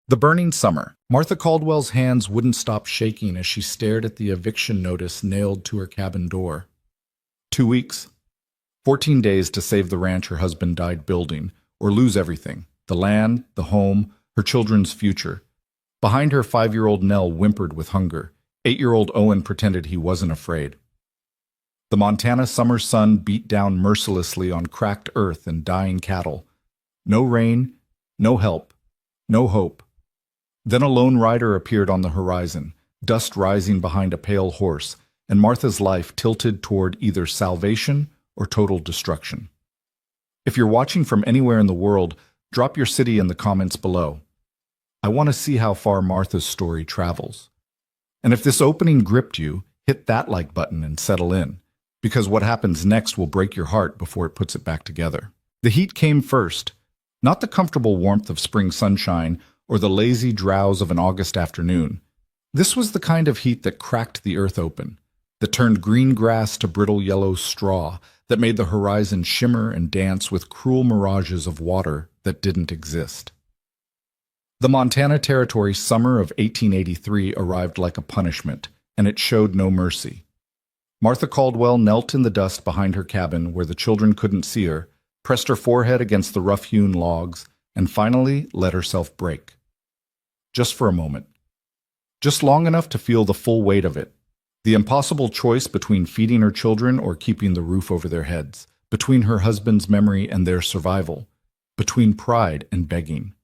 The burning summer. Martha Caldwell's hands wouldn't stop shaking as she stared at the eviction notice nailed to her cabin door. 2 weeks. 14 days to save the ranch her husband died building, or lose everything: the land, the home, her children's future. Behind her, 5-year-old Nell whimpered with hunger. 8-year-old Owen pretended he wasn't afraid. The Montana summer sun beat down mercilessly on cracked earth and dying cattle. No rain, no help, no hope. Then a lone rider appeared on the horizon, dust rising behind a pale horse, and Martha's life tilted toward either salvation or total destruction. If you're watching from anywhere in the world, drop your city in the comments below. I want to see how far Martha's story travels. And if this opening gripped you, hit that like button and settle in, because what happens next will break your heart before it puts it back together. The heat came first, not the comfortable warmth of spring sunshine or the lazy drowse of an August afternoon. This was the kind of heat that cracked the earth open, that turned green grass to brittle yellow straw, that made the horizon shimmer and dance with cruel mirages of water that didn't exist. The Montana Territory summer of 1883 arrived like a punishment, and it showed no mercy. Martha Caldwell knelt in the dust behind her cabin where the children couldn't see her, pressed her forehead against the rough-hewn logs, and finally let herself break. Just for a moment. Just long enough to feel the full weight of it. The impossible choice between feeding her children or keeping the roof over their heads, between her husband's memory and their survival, between pride and begging.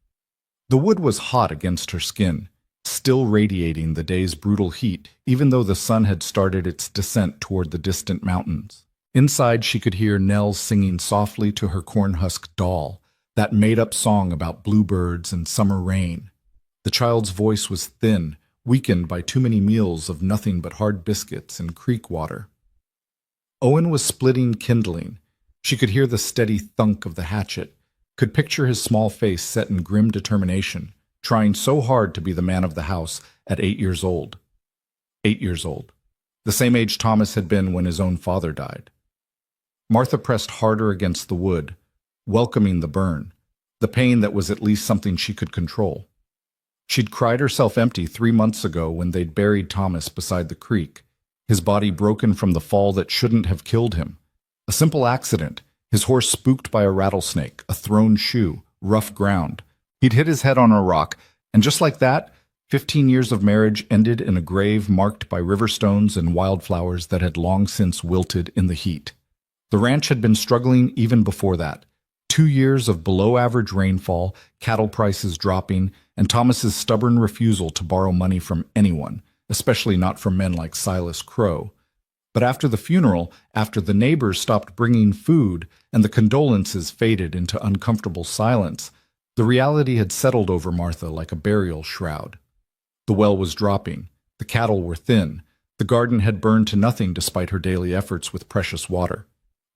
The wood was hot against her skin, still radiating the day's brutal heat, even though the sun had started its descent toward the distant mountains. Inside, she could hear Nell singing softly to her corn-husk doll, that made-up song about bluebirds and summer rain. The child's voice was thin, weakened by too many meals of nothing but hard biscuits and creek water. Owen was splitting kindling. She could hear the steady thunk of the hatchet, could picture his small face set in grim determination, trying so hard to be the man of the house at 8 years old. 8 years old. The same age Thomas had been when his own father died. Martha pressed harder against the wood, welcoming the burn, the pain that was at least something she could control. She'd cried herself empty 3 months ago when they'd buried Thomas beside the creek, his body broken from the fall that shouldn't have killed him. A simple accident, his horse spooked by a rattlesnake, a thrown shoe, rough ground. He'd hit his head on a rock, and just like that, 15 years of marriage ended in a grave marked by river stones and wildflowers that had long since wilted in the heat. The ranch had been struggling even before that. 2 years of below-average rainfall, cattle prices dropping, and Thomas's stubborn refusal to borrow money from anyone, especially not from men like Silas Crow. But after the funeral, after the neighbors stopped bringing food and the condolences faded into uncomfortable silence, the reality had settled over Martha like a burial shroud. The well was dropping, the cattle were thin, the garden had burned to nothing despite her daily efforts with precious water.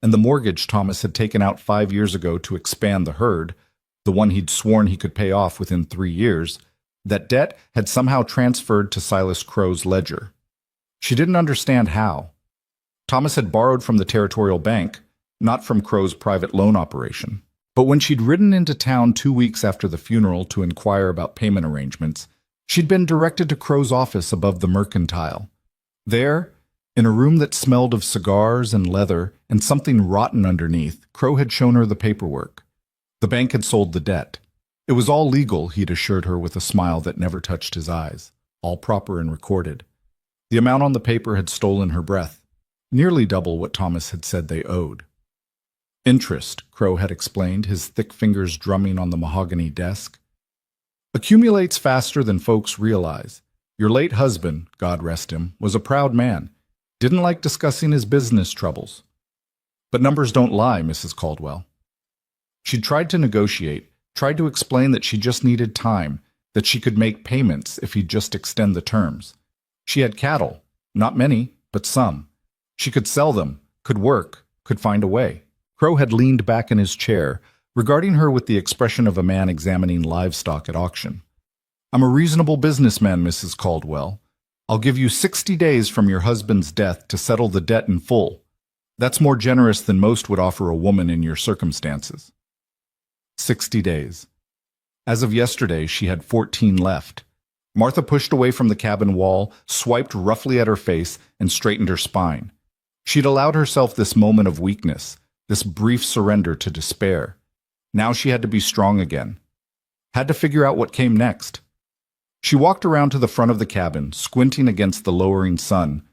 And the mortgage Thomas had taken out 5 years ago to expand the herd, the one he'd sworn he could pay off within 3 years, that debt had somehow transferred to Silas Crow's ledger. She didn't understand how. Thomas had borrowed from the Territorial Bank, not from Crow's private loan operation. But when she'd ridden into town 2 weeks after the funeral to inquire about payment arrangements, she'd been directed to Crow's office above the Mercantile. There, in a room that smelled of cigars and leather and something rotten underneath, Crow had shown her the paperwork. The bank had sold the debt. It was all legal, he'd assured her with a smile that never touched his eyes, all proper and recorded. The amount on the paper had stolen her breath, nearly double what Thomas had said they owed. Interest, Crow had explained, his thick fingers drumming on the mahogany desk, accumulates faster than folks realize. Your late husband, God rest him, was a proud man. Didn't like discussing his business troubles. But numbers don't lie, Mrs. Caldwell. She'd tried to negotiate, tried to explain that she just needed time, that she could make payments if he'd just extend the terms. She had cattle, not many, but some. She could sell them, could work, could find a way. Crow had leaned back in his chair, regarding her with the expression of a man examining livestock at auction. I'm a reasonable businessman, Mrs. Caldwell. I'll give you 60 days from your husband's death to settle the debt in full. That's more generous than most would offer a woman in your circumstances. 60 days. As of yesterday, she had 14 left. Martha pushed away from the cabin wall, swiped roughly at her face, and straightened her spine. She'd allowed herself this moment of weakness, this brief surrender to despair. Now she had to be strong again. Had to figure out what came next. She walked around to the front of the cabin, squinting against the lowering sun.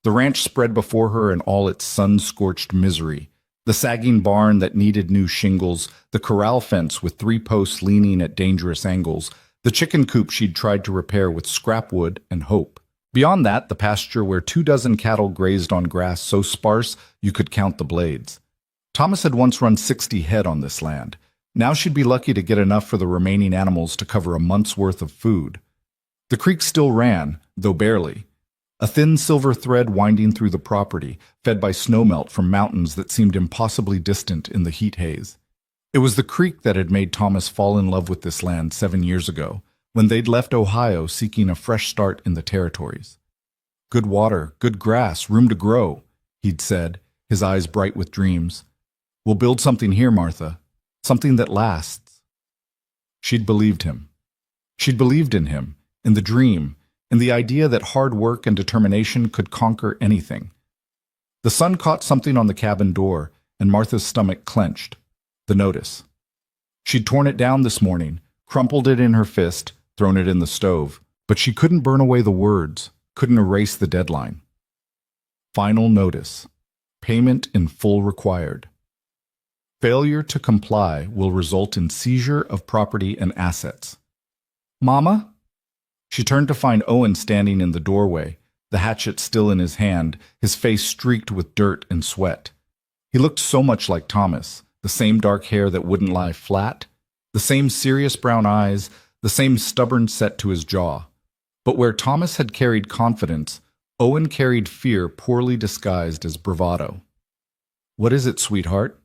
The ranch spread before her in all its sun-scorched misery. The sagging barn that needed new shingles, the corral fence with 3 posts leaning at dangerous angles, the chicken coop she'd tried to repair with scrap wood and hope. Beyond that, the pasture where 24 cattle grazed on grass so sparse you could count the blades. Thomas had once run 60 head on this land. Now she'd be lucky to get enough for the remaining animals to cover a month's worth of food. The creek still ran, though barely. A thin silver thread winding through the property, fed by snowmelt from mountains that seemed impossibly distant in the heat haze. It was the creek that had made Thomas fall in love with this land 7 years ago, when they'd left Ohio seeking a fresh start in the territories. Good water, good grass, room to grow, he'd said, his eyes bright with dreams. We'll build something here, Martha, something that lasts. She'd believed him. She'd believed in him, in the dream, in the idea that hard work and determination could conquer anything. The sun caught something on the cabin door, and Martha's stomach clenched. The notice. She'd torn it down this morning, crumpled it in her fist, thrown it in the stove, but she couldn't burn away the words, couldn't erase the deadline. Final notice. Payment in full required. Failure to comply will result in seizure of property and assets. Mama? She turned to find Owen standing in the doorway, the hatchet still in his hand, his face streaked with dirt and sweat. He looked so much like Thomas, the same dark hair that wouldn't lie flat, the same serious brown eyes, the same stubborn set to his jaw. But where Thomas had carried confidence, Owen carried fear poorly disguised as bravado. What is it, sweetheart?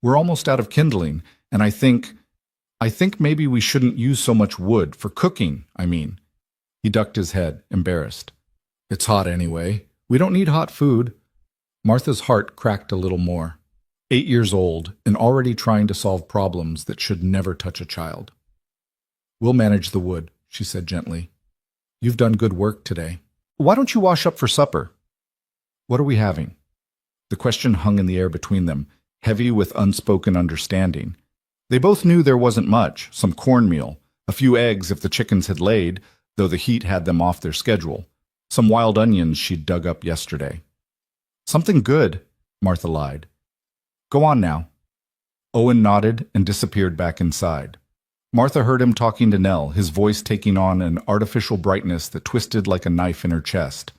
We're almost out of kindling, and I think maybe we shouldn't use so much wood, for cooking, I mean. He ducked his head, embarrassed. It's hot anyway. We don't need hot food. Martha's heart cracked a little more. 8 years old, and already trying to solve problems that should never touch a child. We'll manage the wood, she said gently. You've done good work today. Why don't you wash up for supper? What are we having? The question hung in the air between them, heavy with unspoken understanding. They both knew there wasn't much, some cornmeal, a few eggs if the chickens had laid, though the heat had them off their schedule, some wild onions she'd dug up yesterday. Something good, Martha lied. Go on now. Owen nodded and disappeared back inside. Martha heard him talking to Nell, his voice taking on an artificial brightness that twisted like a knife in her chest.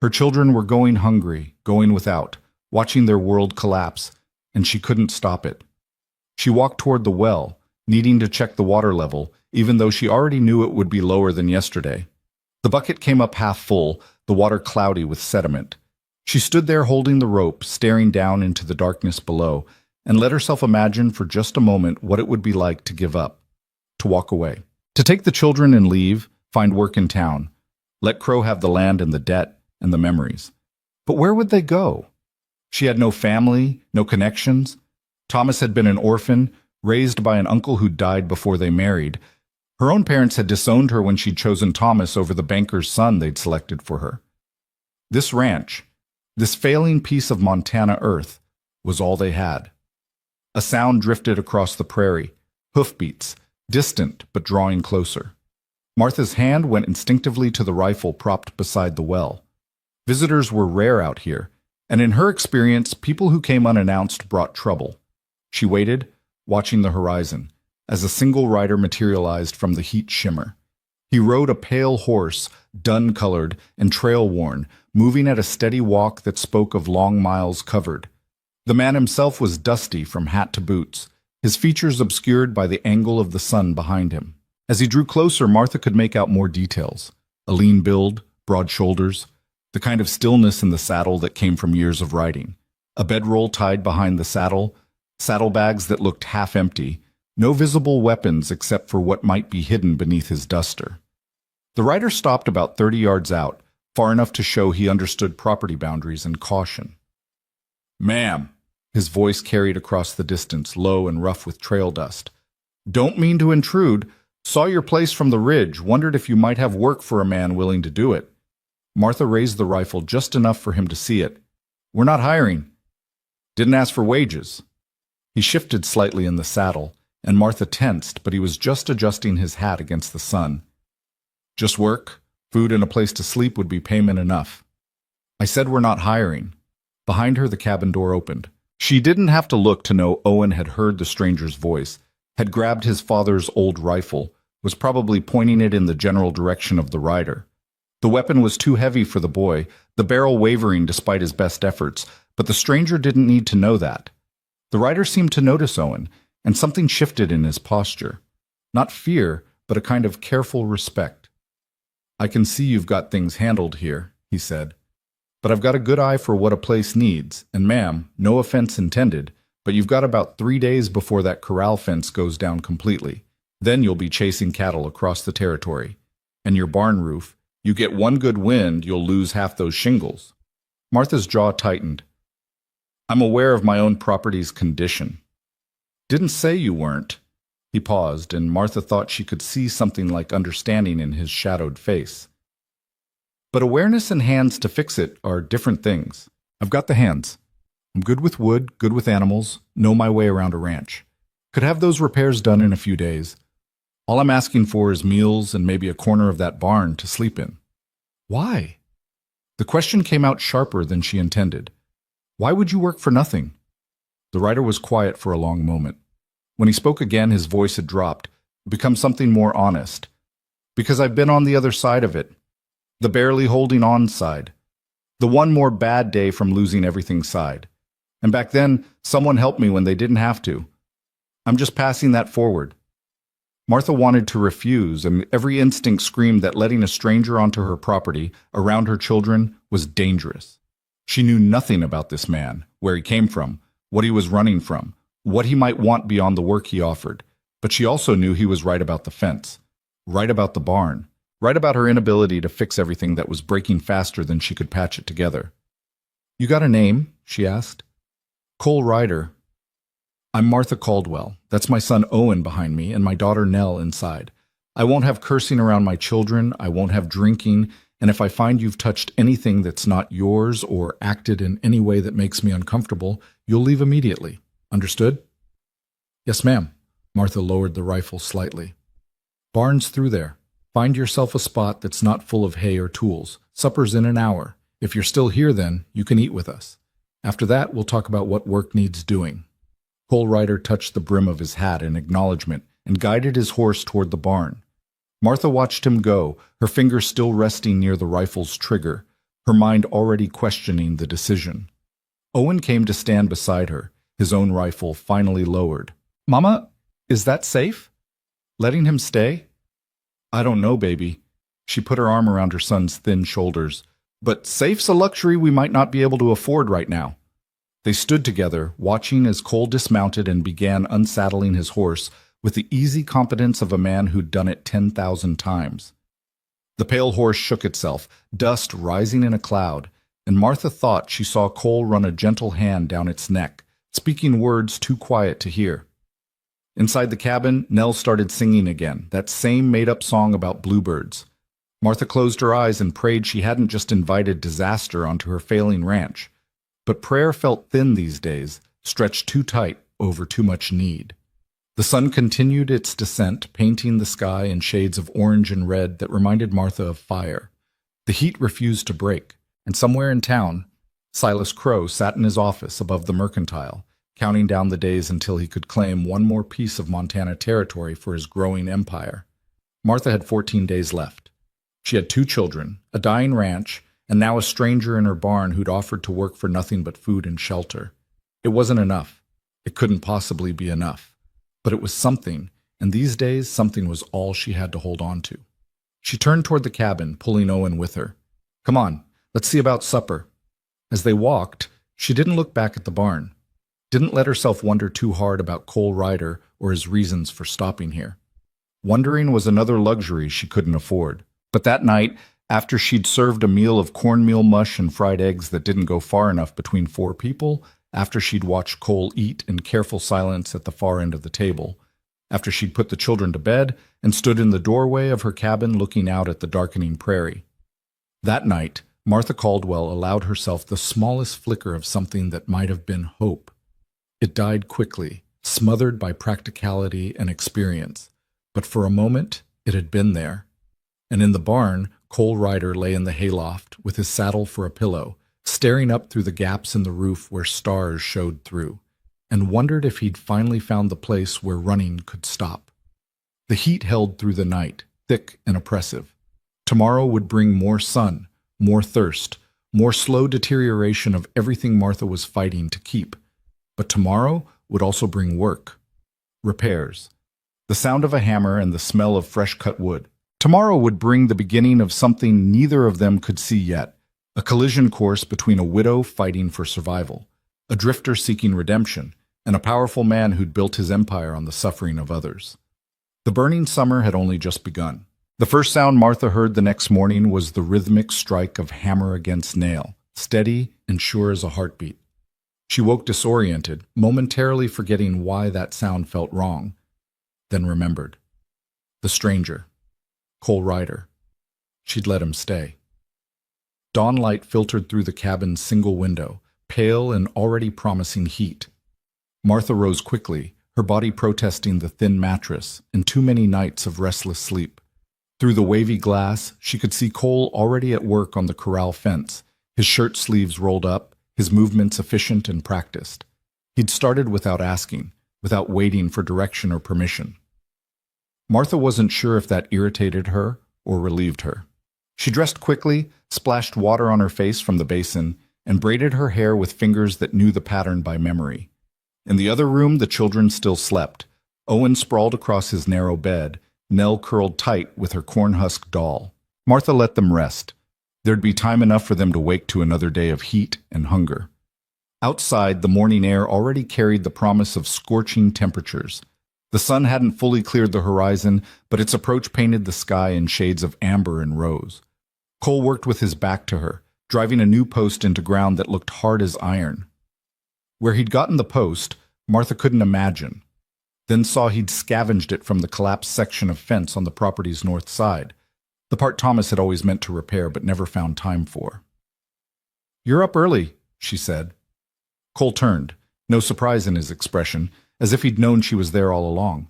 Her children were going hungry, going without, watching their world collapse, and she couldn't stop it. She walked toward the well, needing to check the water level, even though she already knew it would be lower than yesterday. The bucket came up half full, the water cloudy with sediment. She stood there holding the rope, staring down into the darkness below, and let herself imagine for just a moment what it would be like to give up, to walk away, to take the children and leave, find work in town, let Crow have the land and the debt and the memories. But where would they go? She had no family, no connections. Thomas had been an orphan, raised by an uncle who died before they married. Her own parents had disowned her when she'd chosen Thomas over the banker's son they'd selected for her. This ranch, this failing piece of Montana earth, was all they had. A sound drifted across the prairie, hoofbeats, distant but drawing closer. Martha's hand went instinctively to the rifle propped beside the well. Visitors were rare out here, and in her experience, people who came unannounced brought trouble. She waited, watching the horizon, as a single rider materialized from the heat shimmer. He rode a pale horse, dun-colored and trail-worn, moving at a steady walk that spoke of long miles covered. The man himself was dusty from hat to boots, his features obscured by the angle of the sun behind him. As he drew closer, Martha could make out more details. A lean build, broad shoulders, the kind of stillness in the saddle that came from years of riding. A bedroll tied behind the saddle, saddlebags that looked half empty, no visible weapons except for what might be hidden beneath his duster. The rider stopped about 30 yards out, far enough to show he understood property boundaries and caution. "Ma'am," his voice carried across the distance, low and rough with trail dust. Don't mean to intrude. Saw your place from the ridge, wondered if you might have work for a man willing to do it. Martha raised the rifle just enough for him to see it. We're not hiring. Didn't ask for wages. He shifted slightly in the saddle, and Martha tensed, but he was just adjusting his hat against the sun. Just work, food, and a place to sleep would be payment enough. I said we're not hiring. Behind her, the cabin door opened. She didn't have to look to know Owen had heard the stranger's voice, had grabbed his father's old rifle, was probably pointing it in the general direction of the rider. The weapon was too heavy for the boy, the barrel wavering despite his best efforts, but the stranger didn't need to know that. The rider seemed to notice Owen, and something shifted in his posture. Not fear, but a kind of careful respect. I can see you've got things handled here, he said. But I've got a good eye for what a place needs, and ma'am, no offense intended, but you've got about 3 days before that corral fence goes down completely. Then you'll be chasing cattle across the territory. And your barn roof, you get one good wind, you'll lose half those shingles. Martha's jaw tightened. I'm aware of my own property's condition. Didn't say you weren't. He paused, and Martha thought she could see something like understanding in his shadowed face. But awareness and hands to fix it are different things. I've got the hands. I'm good with wood, good with animals, know my way around a ranch. Could have those repairs done in a few days. All I'm asking for is meals and maybe a corner of that barn to sleep in. Why? The question came out sharper than she intended. Why would you work for nothing? The rider was quiet for a long moment. When he spoke again, his voice had dropped, become something more honest. Because I've been on the other side of it. The barely holding on side. The one more bad day from losing everything side. And back then, someone helped me when they didn't have to. I'm just passing that forward. Martha wanted to refuse, and every instinct screamed that letting a stranger onto her property, around her children, was dangerous. She knew nothing about this man, where he came from, what he was running from, what he might want beyond the work he offered. But she also knew he was right about the fence, right about the barn, right about her inability to fix everything that was breaking faster than she could patch it together. You got a name? She asked. Cole Ryder. I'm Martha Caldwell. That's my son Owen behind me and my daughter Nell inside. I won't have cursing around my children, I won't have drinking, and if I find you've touched anything that's not yours or acted in any way that makes me uncomfortable, you'll leave immediately. Understood? Yes, ma'am. Martha lowered the rifle slightly. Barn's through there. Find yourself a spot that's not full of hay or tools. Supper's in an hour. If you're still here then, you can eat with us. After that, we'll talk about what work needs doing. Cole Ryder touched the brim of his hat in acknowledgement and guided his horse toward the barn. Martha watched him go, her finger still resting near the rifle's trigger, her mind already questioning the decision. Owen came to stand beside her, his own rifle finally lowered. Mama, is that safe? Letting him stay? I don't know, baby. She put her arm around her son's thin shoulders. But safe's a luxury we might not be able to afford right now. They stood together, watching as Cole dismounted and began unsaddling his horse with the easy competence of a man who'd done it 10,000 times. The pale horse shook itself, dust rising in a cloud, and Martha thought she saw Cole run a gentle hand down its neck, speaking words too quiet to hear. Inside the cabin, Nell started singing again, that same made-up song about bluebirds. Martha closed her eyes and prayed she hadn't just invited disaster onto her failing ranch. But prayer felt thin these days, stretched too tight over too much need. The sun continued its descent, painting the sky in shades of orange and red that reminded Martha of fire. The heat refused to break, and somewhere in town, Silas Crow sat in his office above the mercantile, counting down the days until he could claim one more piece of Montana territory for his growing empire. Martha had 14 days left. She had 2 children, a dying ranch, and now a stranger in her barn who'd offered to work for nothing but food and shelter. It wasn't enough. It couldn't possibly be enough. But it was something, and these days something was all she had to hold on to. She turned toward the cabin, pulling Owen with her. Come on, let's see about supper. As they walked, she didn't look back at the barn. Didn't let herself wonder too hard about Cole Ryder or his reasons for stopping here. Wondering was another luxury she couldn't afford. But that night, after she'd served a meal of cornmeal mush and fried eggs that didn't go far enough between 4 people, after she'd watched Cole eat in careful silence at the far end of the table, after she'd put the children to bed and stood in the doorway of her cabin looking out at the darkening prairie. That night, Martha Caldwell allowed herself the smallest flicker of something that might have been hope. It died quickly, smothered by practicality and experience, but for a moment it had been there. And in the barn, Cole Ryder lay in the hayloft with his saddle for a pillow, staring up through the gaps in the roof where stars showed through, and wondered if he'd finally found the place where running could stop. The heat held through the night, thick and oppressive. Tomorrow would bring more sun, more thirst, more slow deterioration of everything Martha was fighting to keep. But tomorrow would also bring work, repairs, the sound of a hammer and the smell of fresh-cut wood. Tomorrow would bring the beginning of something neither of them could see yet, a collision course between a widow fighting for survival, a drifter seeking redemption, and a powerful man who'd built his empire on the suffering of others. The burning summer had only just begun. The first sound Martha heard the next morning was the rhythmic strike of hammer against nail, steady and sure as a heartbeat. She woke disoriented, momentarily forgetting why that sound felt wrong, then remembered. The stranger, Cole Ryder. She'd let him stay. Dawn light filtered through the cabin's single window, pale and already promising heat. Martha rose quickly, her body protesting the thin mattress and too many nights of restless sleep. Through the wavy glass, she could see Cole already at work on the corral fence, his shirt sleeves rolled up, his movements efficient and practiced. He'd started without asking, without waiting for direction or permission. Martha wasn't sure if that irritated her or relieved her. She dressed quickly, splashed water on her face from the basin, and braided her hair with fingers that knew the pattern by memory. In the other room, the children still slept. Owen sprawled across his narrow bed, Nell curled tight with her corn-husk doll. Martha let them rest. There'd be time enough for them to wake to another day of heat and hunger. Outside, the morning air already carried the promise of scorching temperatures. The sun hadn't fully cleared the horizon, but its approach painted the sky in shades of amber and rose. Cole worked with his back to her, driving a new post into ground that looked hard as iron. Where he'd gotten the post, Martha couldn't imagine, then saw he'd scavenged it from the collapsed section of fence on the property's north side, the part Thomas had always meant to repair but never found time for. "You're up early," she said. Cole turned, no surprise in his expression, as if he'd known she was there all along.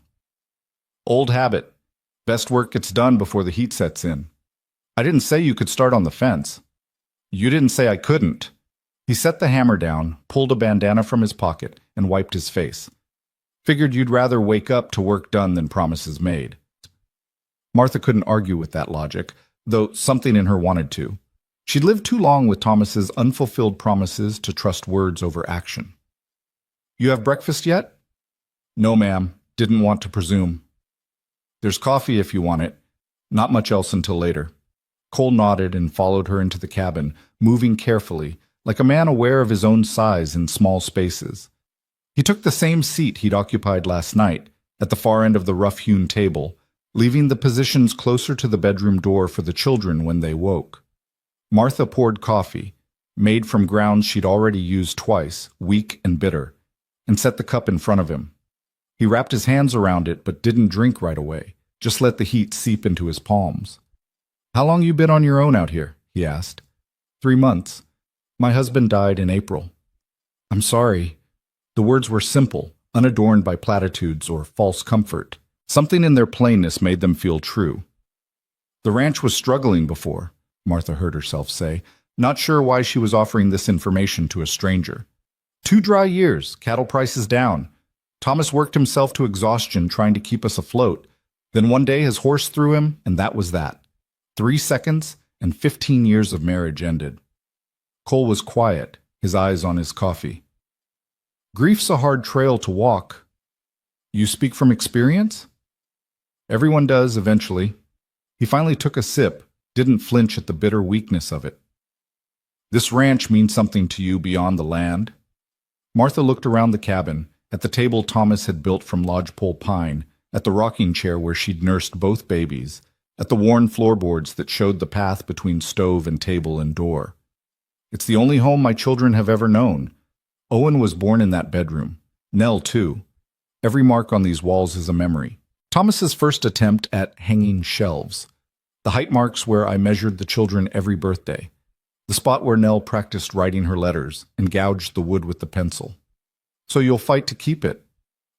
"Old habit. Best work gets done before the heat sets in. I didn't say you could start on the fence." "You didn't say I couldn't." He set the hammer down, pulled a bandana from his pocket, and wiped his face. "Figured you'd rather wake up to work done than promises made." Martha couldn't argue with that logic, though something in her wanted to. She'd lived too long with Thomas's unfulfilled promises to trust words over action. "You have breakfast yet?" "No, ma'am. Didn't want to presume." "There's coffee if you want it. Not much else until later." Cole nodded and followed her into the cabin, moving carefully, like a man aware of his own size in small spaces. He took the same seat he'd occupied last night, at the far end of the rough-hewn table, leaving the positions closer to the bedroom door for the children when they woke. Martha poured coffee, made from grounds she'd already used twice, weak and bitter, and set the cup in front of him. He wrapped his hands around it but didn't drink right away, just let the heat seep into his palms. "How long you been on your own out here?" he asked. 3 months. My husband died in April." "I'm sorry." The words were simple, unadorned by platitudes or false comfort. Something in their plainness made them feel true. "The ranch was struggling before," Martha heard herself say, not sure why she was offering this information to a stranger. 2 dry years, cattle prices down. Thomas worked himself to exhaustion trying to keep us afloat. Then one day his horse threw him, and that was that. 3 seconds, and 15 years of marriage ended." Cole was quiet, his eyes on his coffee. "Grief's a hard trail to walk." "You speak from experience?" "Everyone does, eventually." He finally took a sip, didn't flinch at the bitter weakness of it. "This ranch means something to you beyond the land?" Martha looked around the cabin, at the table Thomas had built from lodgepole pine, at the rocking chair where she'd nursed both babies, at the worn floorboards that showed the path between stove and table and door. "It's the only home my children have ever known. Owen was born in that bedroom. Nell, too. Every mark on these walls is a memory. Thomas's first attempt at hanging shelves. The height marks where I measured the children every birthday. The spot where Nell practiced writing her letters and gouged the wood with the pencil. So you'll fight to keep it?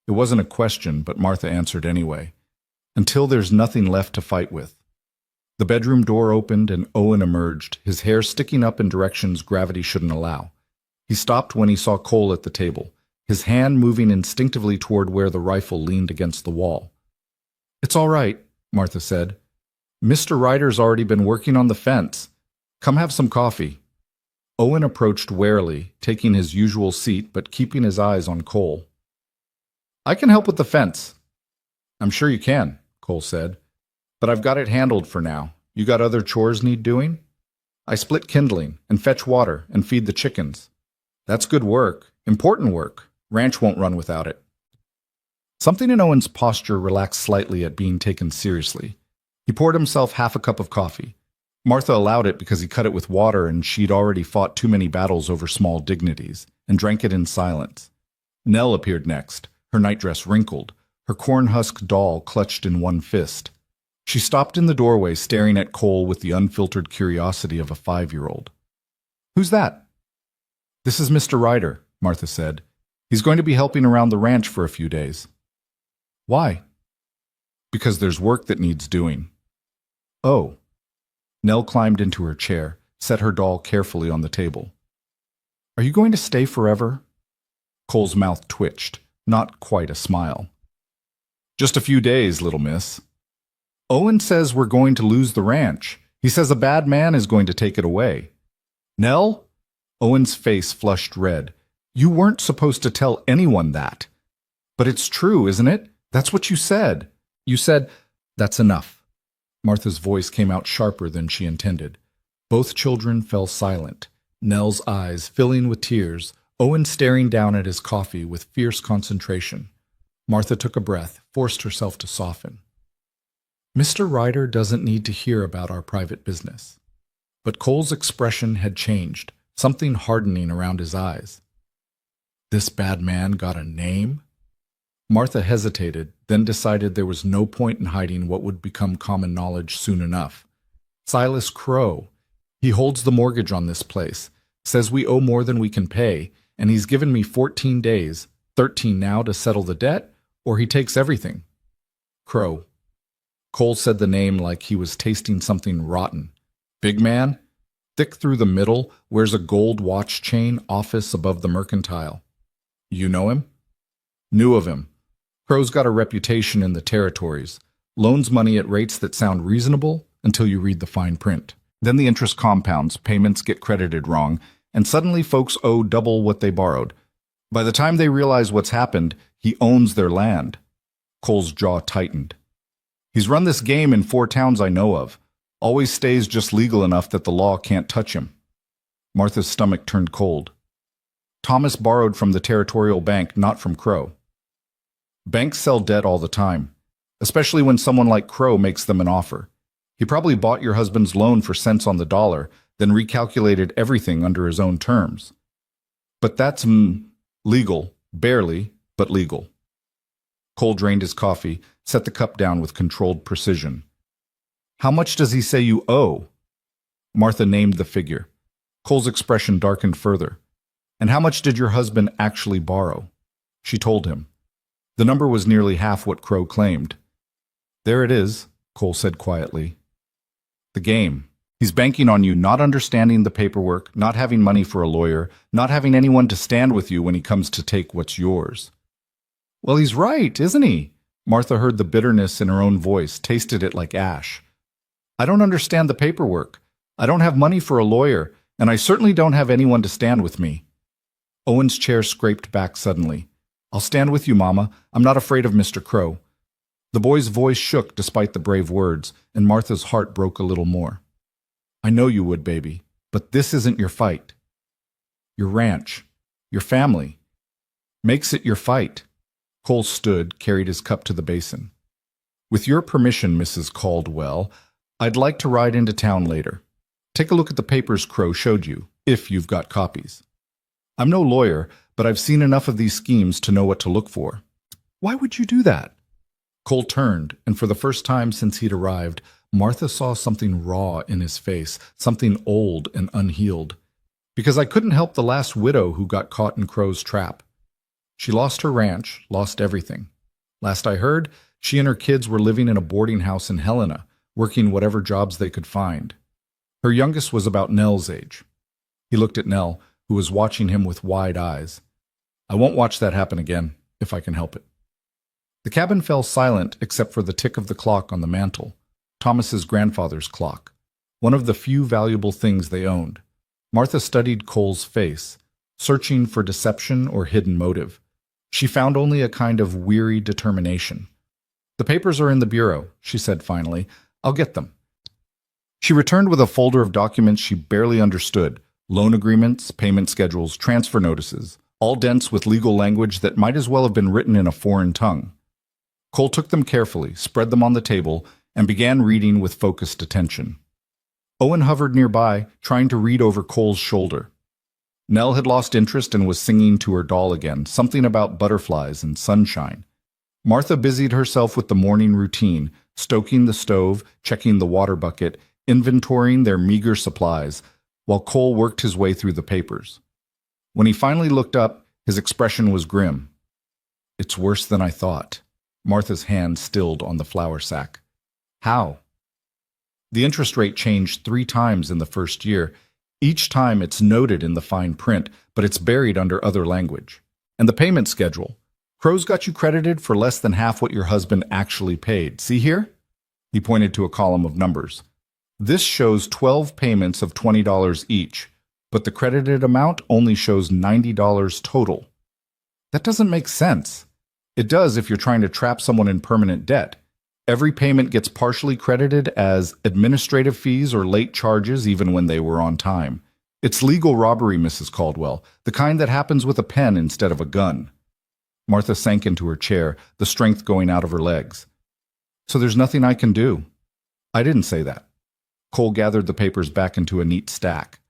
It wasn't a question, but Martha answered anyway. Until there's nothing left to fight with. The bedroom door opened and Owen emerged, his hair sticking up in directions gravity shouldn't allow. He stopped when he saw Cole at the table, his hand moving instinctively toward where the rifle leaned against the wall. "It's all right," Martha said. "Mr. Ryder's already been working on the fence. Come have some coffee." Owen approached warily, taking his usual seat but keeping his eyes on Cole. "I can help with the fence." "I'm sure you can," Cole said. "But I've got it handled for now. You got other chores need doing?" "I split kindling and fetch water and feed the chickens." "That's good work. Important work. Ranch won't run without it." Something in Owen's posture relaxed slightly at being taken seriously. He poured himself half a cup of coffee. Martha allowed it because he cut it with water and she'd already fought too many battles over small dignities, and drank it in silence. Nell appeared next, her nightdress wrinkled, her corn-husk doll clutched in one fist. She stopped in the doorway staring at Cole with the unfiltered curiosity of a 5-year-old. "Who's that?" "This is Mr. Ryder," Martha said. "He's going to be helping around the ranch for a few days." "Why?" "Because there's work that needs doing." "Oh." Nell climbed into her chair, set her doll carefully on the table. "Are you going to stay forever?" Cole's mouth twitched, not quite a smile. "Just a few days, little miss." "Owen says we're going to lose the ranch. He says a bad man is going to take it away." "Nell?" Owen's face flushed red. "You weren't supposed to tell anyone that." "But it's true, isn't it? That's what you said." "You said—" "That's enough." Martha's voice came out sharper than she intended. Both children fell silent, Nell's eyes filling with tears, Owen staring down at his coffee with fierce concentration. Martha took a breath, forced herself to soften. "Mr. Ryder doesn't need to hear about our private business." But Cole's expression had changed, something hardening around his eyes. "This bad man got a name?" Martha hesitated, then decided there was no point in hiding what would become common knowledge soon enough. "Silas Crow. He holds the mortgage on this place, says we owe more than we can pay, and he's given me 14 days, 13 now to settle the debt, or he takes everything." "Crow." Cole said the name like he was tasting something rotten. "Big man? Thick through the middle, wears a gold watch chain, office above the mercantile." "You know him?" "Knew of him. Crow's got a reputation in the territories. Loans money at rates that sound reasonable until you read the fine print. Then the interest compounds, payments get credited wrong, and suddenly folks owe double what they borrowed. By the time they realize what's happened, he owns their land." Cole's jaw tightened. "He's run this game in 4 towns I know of. Always stays just legal enough that the law can't touch him." Martha's stomach turned cold. "Thomas borrowed from the territorial bank, not from Crow." "Banks sell debt all the time, especially when someone like Crow makes them an offer. He probably bought your husband's loan for cents on the dollar, then recalculated everything under his own terms. But that's legal, barely, but legal." Cole drained his coffee, set the cup down with controlled precision. "How much does he say you owe?" Martha named the figure. Cole's expression darkened further. "And how much did your husband actually borrow?" She told him. The number was nearly half what Crow claimed. "There it is," Cole said quietly. "The game. He's banking on you not understanding the paperwork, not having money for a lawyer, not having anyone to stand with you when he comes to take what's yours." "Well, he's right, isn't he?" Martha heard the bitterness in her own voice, tasted it like ash. "I don't understand the paperwork. I don't have money for a lawyer, and I certainly don't have anyone to stand with me." Owen's chair scraped back suddenly. "I'll stand with you, Mama. I'm not afraid of Mr. Crow." The boy's voice shook despite the brave words, and Martha's heart broke a little more. "I know you would, baby, but this isn't your fight. Your ranch, your family, makes it your fight." Cole stood, carried his cup to the basin. "With your permission, Mrs. Caldwell, I'd like to ride into town later. Take a look at the papers Crow showed you, if you've got copies. I'm no lawyer, but I've seen enough of these schemes to know what to look for." Why would you do that? Cole turned, and for the first time since he'd arrived, Martha saw something raw in his face, something old and unhealed. Because I couldn't help the last widow who got caught in Crow's trap. She lost her ranch, lost everything. Last I heard, she and her kids were living in a boarding house in Helena, working whatever jobs they could find. Her youngest was about Nell's age. He looked at Nell, who was watching him with wide eyes. I won't watch that happen again, if I can help it. The cabin fell silent except for the tick of the clock on the mantel, Thomas's grandfather's clock, one of the few valuable things they owned. Martha studied Cole's face, searching for deception or hidden motive. She found only a kind of weary determination. The papers are in the bureau, she said finally. I'll get them. She returned with a folder of documents she barely understood, loan agreements, payment schedules, transfer notices, all dense with legal language that might as well have been written in a foreign tongue. Cole took them carefully, spread them on the table, and began reading with focused attention. Owen hovered nearby, trying to read over Cole's shoulder. Nell had lost interest and was singing to her doll again, something about butterflies and sunshine. Martha busied herself with the morning routine, stoking the stove, checking the water bucket, inventorying their meager supplies, while Cole worked his way through the papers. When he finally looked up, his expression was grim. It's worse than I thought. Martha's hand stilled on the flour sack. How? The interest rate changed 3 times in the first year. Each time it's noted in the fine print, but it's buried under other language. And the payment schedule. Crow's got you credited for less than half what your husband actually paid. See here? He pointed to a column of numbers. This shows 12 payments of $20 each, but the credited amount only shows $90 total. That doesn't make sense. It does if you're trying to trap someone in permanent debt. Every payment gets partially credited as administrative fees or late charges even when they were on time. It's legal robbery, Mrs. Caldwell, the kind that happens with a pen instead of a gun. Martha sank into her chair, the strength going out of her legs. So there's nothing I can do. I didn't say that. Cole gathered the papers back into a neat stack.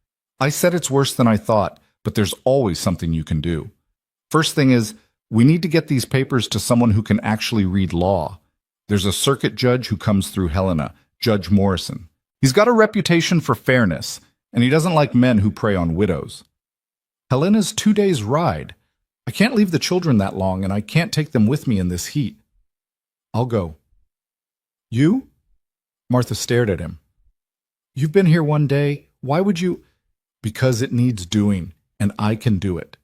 I said it's worse than I thought, but there's always something you can do. First thing is, we need to get these papers to someone who can actually read law. There's a circuit judge who comes through Helena, Judge Morrison. He's got a reputation for fairness, and he doesn't like men who prey on widows. Helena's 2 days' ride. I can't leave the children that long, and I can't take them with me in this heat. I'll go. You? Martha stared at him. You've been here 1 day. Why would you? Because it needs doing, and I can do it.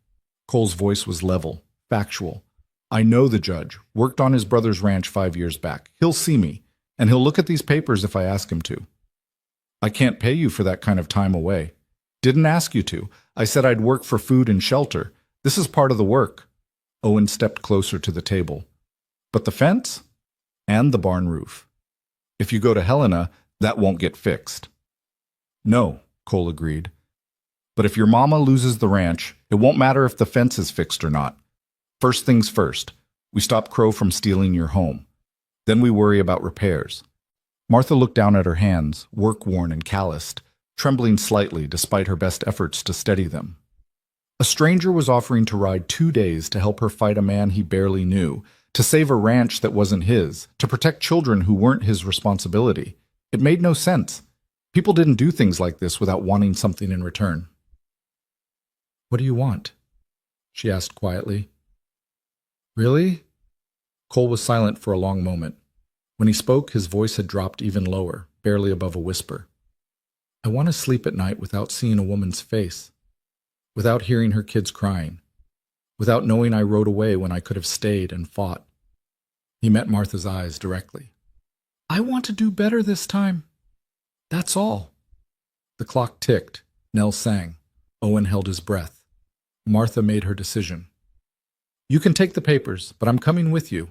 Cole's voice was level, factual. I know the judge, worked on his brother's ranch 5 years back. He'll see me, and he'll look at these papers if I ask him to. I can't pay you for that kind of time away. Didn't ask you to. I said I'd work for food and shelter. This is part of the work. Owen stepped closer to the table. But the fence? And the barn roof. If you go to Helena, that won't get fixed. No, Cole agreed. But if your mama loses the ranch, it won't matter if the fence is fixed or not. First things first, we stop Crow from stealing your home. Then we worry about repairs. Martha looked down at her hands, work-worn and calloused, trembling slightly despite her best efforts to steady them. A stranger was offering to ride 2 days to help her fight a man he barely knew, to save a ranch that wasn't his, to protect children who weren't his responsibility. It made no sense. People didn't do things like this without wanting something in return. What do you want? She asked quietly. Really? Cole was silent for a long moment. When he spoke, his voice had dropped even lower, barely above a whisper. I want to sleep at night without seeing a woman's face, without hearing her kids crying, without knowing I rode away when I could have stayed and fought. He met Martha's eyes directly. I want to do better this time. That's all. The clock ticked. Nell sang. Owen held his breath. Martha made her decision. You can take the papers, but I'm coming with you.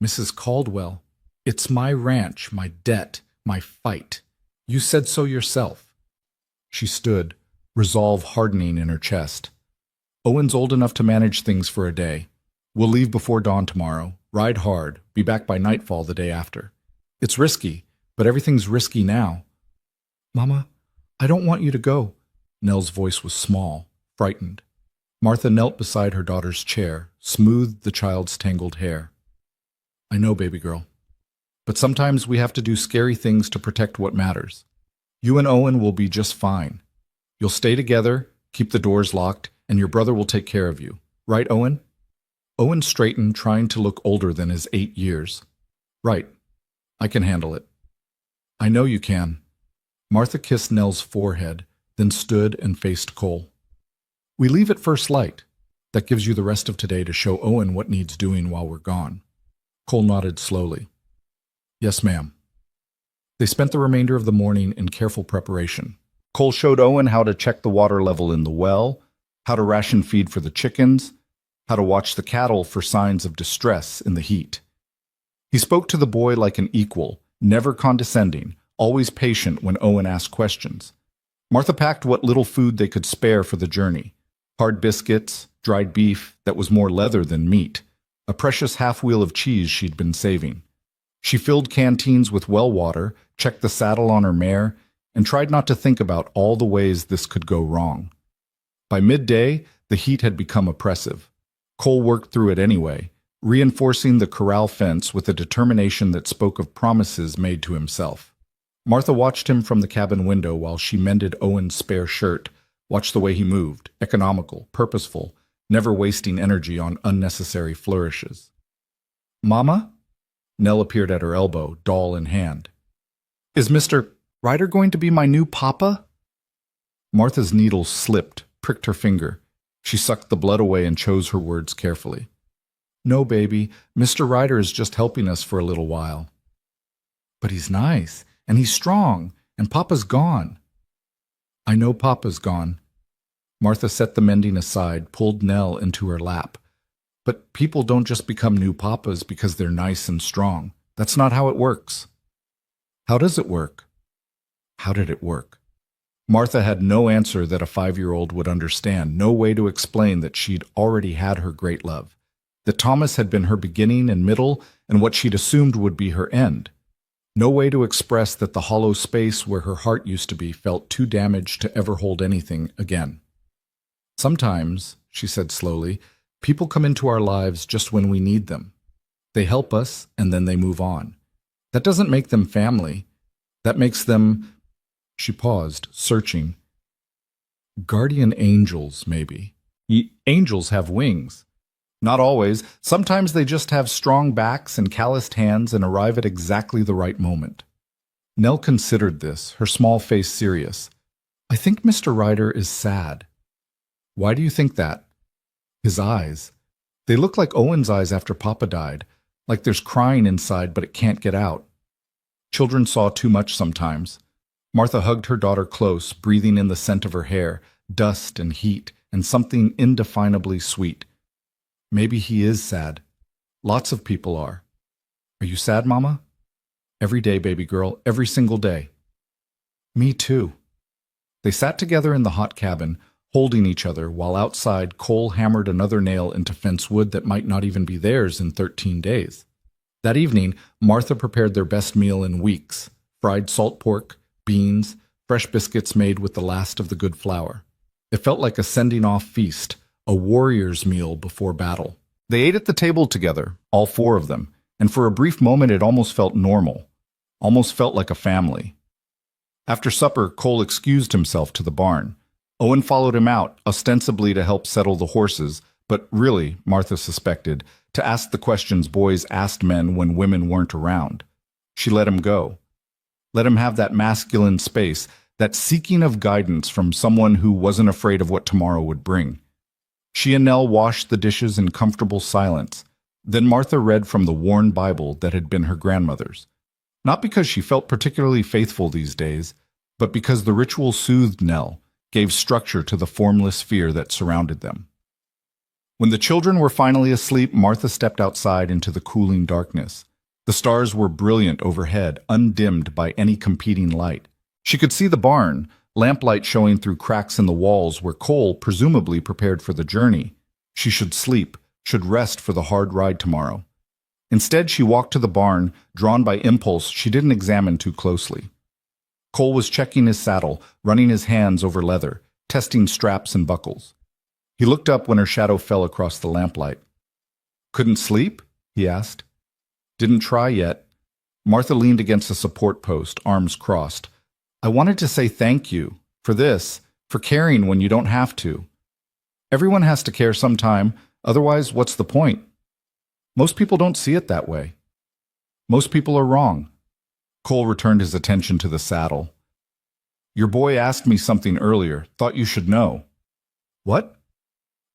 Mrs. Caldwell, it's my ranch, my debt, my fight. You said so yourself. She stood, resolve hardening in her chest. Owen's old enough to manage things for a day. We'll leave before dawn tomorrow, ride hard, be back by nightfall the day after. It's risky, but everything's risky now. Mama, I don't want you to go. Nell's voice was small, frightened. Martha knelt beside her daughter's chair, smoothed the child's tangled hair. I know, baby girl. But sometimes we have to do scary things to protect what matters. You and Owen will be just fine. You'll stay together, keep the doors locked, and your brother will take care of you. Right, Owen? Owen straightened, trying to look older than his 8 years. Right. I can handle it. I know you can. Martha kissed Nell's forehead, then stood and faced Cole. We leave at first light. That gives you the rest of today to show Owen what needs doing while we're gone. Cole nodded slowly. Yes, ma'am. They spent the remainder of the morning in careful preparation. Cole showed Owen how to check the water level in the well, how to ration feed for the chickens, how to watch the cattle for signs of distress in the heat. He spoke to the boy like an equal, never condescending, always patient when Owen asked questions. Martha packed what little food they could spare for the journey. Hard biscuits, dried beef that was more leather than meat, a precious half-wheel of cheese she'd been saving. She filled canteens with well water, checked the saddle on her mare, and tried not to think about all the ways this could go wrong. By midday, the heat had become oppressive. Cole worked through it anyway, reinforcing the corral fence with a determination that spoke of promises made to himself. Martha watched him from the cabin window while she mended Owen's spare shirt, watched the way he moved, economical, purposeful, never wasting energy on unnecessary flourishes. Mama? Nell appeared at her elbow, doll in hand. Is Mr. Ryder going to be my new papa? Martha's needle slipped, pricked her finger. She sucked the blood away and chose her words carefully. No, baby, Mr. Ryder is just helping us for a little while. But he's nice, and he's strong, and Papa's gone. I know Papa's gone. Martha set the mending aside, pulled Nell into her lap. But people don't just become new papas because they're nice and strong. That's not how it works. How does it work? How did it work? Martha had no answer that a 5-year-old would understand, no way to explain that she'd already had her great love, that Thomas had been her beginning and middle and what she'd assumed would be her end. No way to express that the hollow space where her heart used to be felt too damaged to ever hold anything again. Sometimes, she said slowly, people come into our lives just when we need them. They help us, and then they move on. That doesn't make them family. That makes them... She paused, searching. Guardian angels, maybe. Angels have wings. Not always. Sometimes they just have strong backs and calloused hands and arrive at exactly the right moment. Nell considered this, her small face serious. I think Mr. Ryder is sad. Why do you think that? His eyes. They look like Owen's eyes after Papa died, like there's crying inside but it can't get out. Children saw too much sometimes. Martha hugged her daughter close, breathing in the scent of her hair, dust and heat, and something indefinably sweet. Maybe he is sad. Lots of people are. Are you sad, Mama? Every day, baby girl, every single day. Me too. They sat together in the hot cabin, holding each other, while outside Cole hammered another nail into fence wood that might not even be theirs in 13 days. That evening, Martha prepared their best meal in weeks, fried salt pork, beans, fresh biscuits made with the last of the good flour. It felt like a sending-off feast, a warrior's meal before battle. They ate at the table together, all 4 of them, and for a brief moment it almost felt normal, almost felt like a family. After supper, Cole excused himself to the barn. Owen followed him out, ostensibly to help settle the horses, but really, Martha suspected, to ask the questions boys asked men when women weren't around. She let him go. Let him have that masculine space, that seeking of guidance from someone who wasn't afraid of what tomorrow would bring. She and Nell washed the dishes in comfortable silence. Then Martha read from the worn Bible that had been her grandmother's. Not because she felt particularly faithful these days, but because the ritual soothed Nell, gave structure to the formless fear that surrounded them. When the children were finally asleep, Martha stepped outside into the cooling darkness. The stars were brilliant overhead, undimmed by any competing light. She could see the barn, lamplight showing through cracks in the walls where Cole presumably prepared for the journey. She should sleep, should rest for the hard ride tomorrow. Instead, she walked to the barn, drawn by impulse she didn't examine too closely. Cole was checking his saddle, running his hands over leather, testing straps and buckles. He looked up when her shadow fell across the lamplight. Couldn't sleep? He asked. Didn't try yet. Martha leaned against a support post, arms crossed. I wanted to say thank you for this, for caring when you don't have to. Everyone has to care sometime, otherwise what's the point? Most people don't see it that way. Most people are wrong. Cole returned his attention to the saddle. Your boy asked me something earlier, thought you should know. What?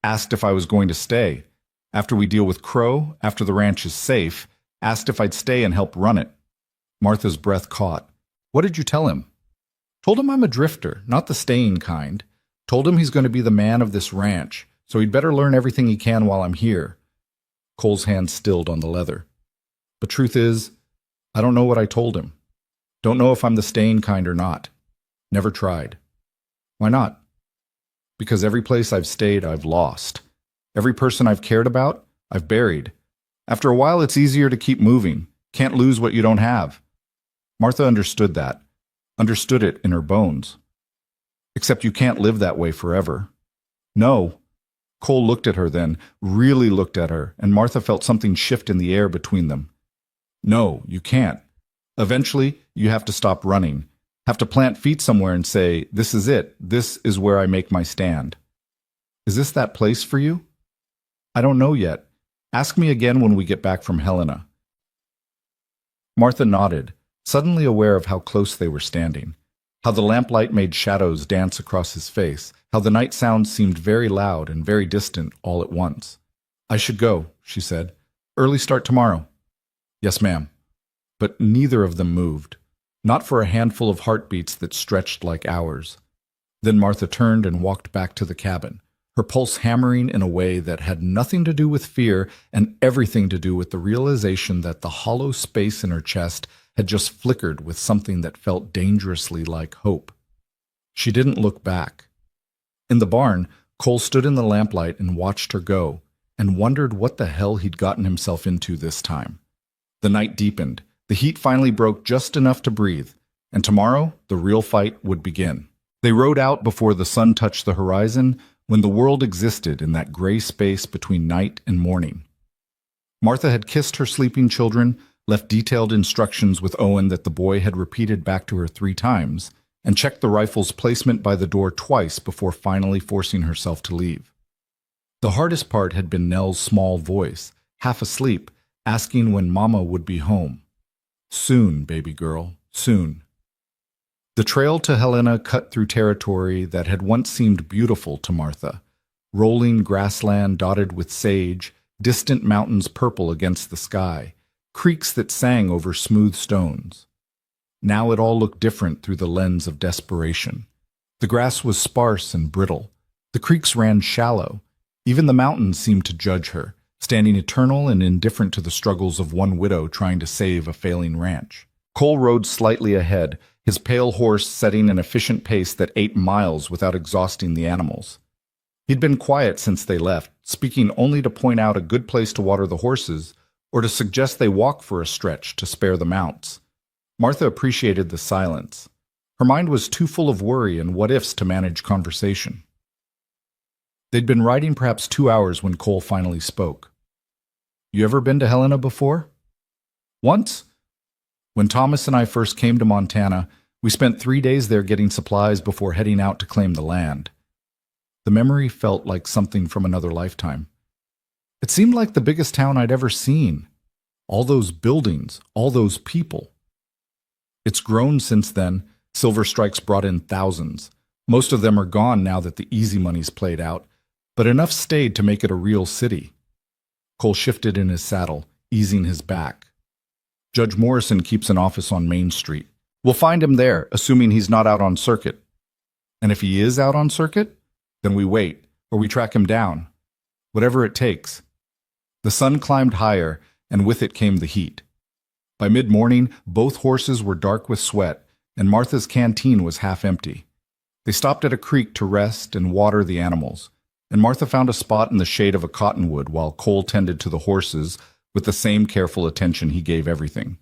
Asked if I was going to stay. After we deal with Crow, after the ranch is safe, asked if I'd stay and help run it. Martha's breath caught. What did you tell him? Told him I'm a drifter, not the staying kind. Told him he's going to be the man of this ranch, so he'd better learn everything he can while I'm here. Cole's hand stilled on the leather. But truth is, I don't know what I told him. Don't know if I'm the staying kind or not. Never tried. Why not? Because every place I've stayed, I've lost. Every person I've cared about, I've buried. After a while, it's easier to keep moving. Can't lose what you don't have. Martha understood that. Understood it in her bones. Except you can't live that way forever. No. Cole looked at her then, really looked at her, and Martha felt something shift in the air between them. No, you can't. Eventually, you have to stop running. Have to plant feet somewhere and say, this is it. This is where I make my stand. Is this that place for you? I don't know yet. Ask me again when we get back from Helena. Martha nodded, suddenly aware of how close they were standing, how the lamplight made shadows dance across his face, how the night sounds seemed very loud and very distant all at once. I should go, she said. Early start tomorrow. Yes, ma'am. But neither of them moved, not for a handful of heartbeats that stretched like hours. Then Martha turned and walked back to the cabin, her pulse hammering in a way that had nothing to do with fear and everything to do with the realization that the hollow space in her chest had just flickered with something that felt dangerously like hope. She didn't look back. In the barn, Cole stood in the lamplight and watched her go, and wondered what the hell he'd gotten himself into this time. The night deepened. The heat finally broke just enough to breathe, and tomorrow the real fight would begin. They rode out before the sun touched the horizon, when the world existed in that gray space between night and morning. Martha had kissed her sleeping children, left detailed instructions with Owen that the boy had repeated back to her 3 times, and checked the rifle's placement by the door twice before finally forcing herself to leave. The hardest part had been Nell's small voice, half asleep, asking when Mama would be home. Soon, baby girl, soon. The trail to Helena cut through territory that had once seemed beautiful to Martha, rolling grassland dotted with sage, distant mountains purple against the sky, creeks that sang over smooth stones. Now it all looked different through the lens of desperation. The grass was sparse and brittle. The creeks ran shallow. Even the mountains seemed to judge her, standing eternal and indifferent to the struggles of one widow trying to save a failing ranch. Cole rode slightly ahead, his pale horse setting an efficient pace that 8 miles without exhausting the animals. He'd been quiet since they left, speaking only to point out a good place to water the horses or to suggest they walk for a stretch to spare the mounts. Martha appreciated the silence. Her mind was too full of worry and what-ifs to manage conversation. They'd been riding perhaps 2 hours when Cole finally spoke. You ever been to Helena before? Once. When Thomas and I first came to Montana, we spent 3 days there getting supplies before heading out to claim the land. The memory felt like something from another lifetime. It seemed like the biggest town I'd ever seen. All those buildings, all those people. It's grown since then. Silver Strikes brought in thousands. Most of them are gone now that the easy money's played out, but enough stayed to make it a real city. Cole shifted in his saddle, easing his back. Judge Morrison keeps an office on Main Street. We'll find him there, assuming he's not out on circuit. And if he is out on circuit, then we wait, or we track him down. Whatever it takes. The sun climbed higher, and with it came the heat. By mid-morning, both horses were dark with sweat, and Martha's canteen was half empty. They stopped at a creek to rest and water the animals, and Martha found a spot in the shade of a cottonwood while Cole tended to the horses with the same careful attention he gave everything.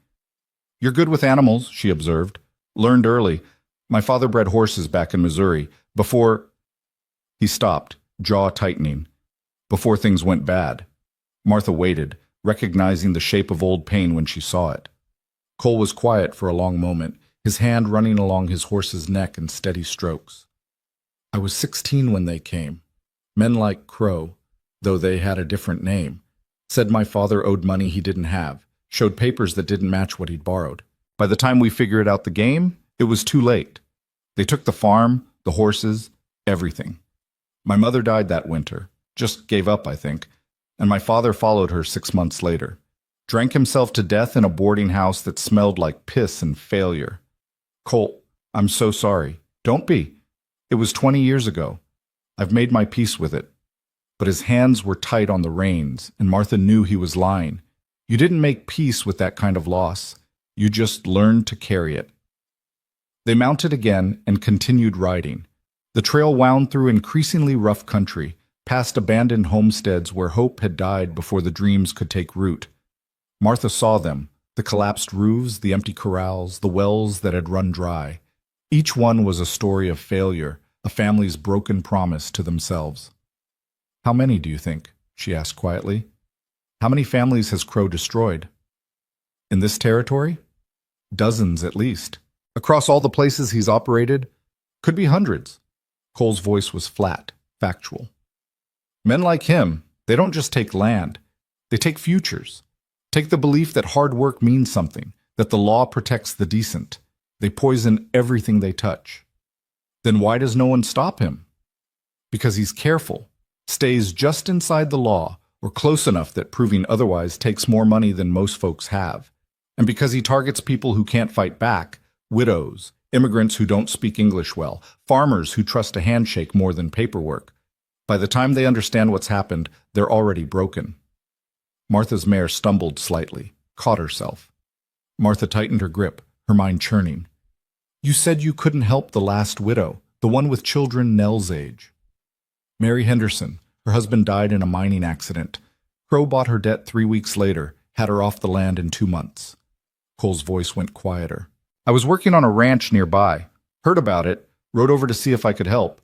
You're good with animals, she observed. Learned early. My father bred horses back in Missouri. Before... He stopped, jaw tightening. Before things went bad. Martha waited, recognizing the shape of old pain when she saw it. Cole was quiet for a long moment, his hand running along his horse's neck in steady strokes. I was 16 when they came. Men like Crow, though they had a different name, said my father owed money he didn't have, showed papers that didn't match what he'd borrowed. By the time we figured out the game, it was too late. They took the farm, the horses, everything. My mother died that winter, just gave up, I think, and my father followed her 6 months later. Drank himself to death in a boarding house that smelled like piss and failure. Colt, I'm so sorry. Don't be. It was 20 years ago. I've made my peace with it. But his hands were tight on the reins, and Martha knew he was lying. You didn't make peace with that kind of loss. You just learned to carry it. They mounted again and continued riding. The trail wound through increasingly rough country, past abandoned homesteads where hope had died before the dreams could take root. Martha saw them, the collapsed roofs, the empty corrals, the wells that had run dry. Each one was a story of failure, a family's broken promise to themselves. How many, do you think? She asked quietly. How many families has Crow destroyed? In this territory? Dozens at least. Across all the places he's operated? Could be hundreds. Cole's voice was flat, factual. Men like him, they don't just take land. They take futures. Take the belief that hard work means something, that the law protects the decent. They poison everything they touch. Then why does no one stop him? Because he's careful, stays just inside the law, or close enough that proving otherwise takes more money than most folks have. And because he targets people who can't fight back, widows, immigrants who don't speak English well, farmers who trust a handshake more than paperwork. By the time they understand what's happened, they're already broken. Martha's mare stumbled slightly, caught herself. Martha tightened her grip, her mind churning. You said you couldn't help the last widow, the one with children Nell's age. Mary Henderson. Her husband died in a mining accident. Crow bought her debt 3 weeks later, had her off the land in 2 months. Cole's voice went quieter. I was working on a ranch nearby. Heard about it, rode over to see if I could help.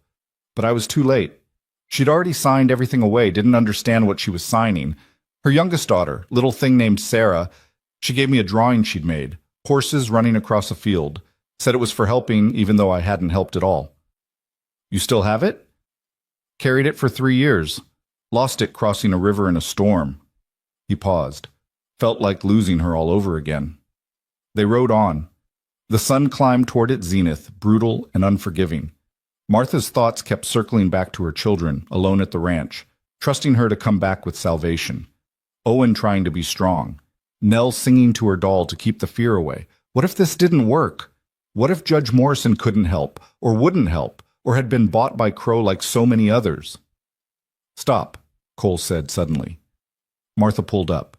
But I was too late. She'd already signed everything away, didn't understand what she was signing. Her youngest daughter, little thing named Sarah, she gave me a drawing she'd made. Horses running across a field. Said it was for helping, even though I hadn't helped at all. You still have it? Carried it for 3 years. Lost it crossing a river in a storm. He paused. Felt like losing her all over again. They rode on. The sun climbed toward its zenith, brutal and unforgiving. Martha's thoughts kept circling back to her children, alone at the ranch, trusting her to come back with salvation. Owen trying to be strong. Nell singing to her doll to keep the fear away. What if this didn't work? What if Judge Morrison couldn't help, or wouldn't help, or had been bought by Crow like so many others? Stop, Cole said suddenly. Martha pulled up.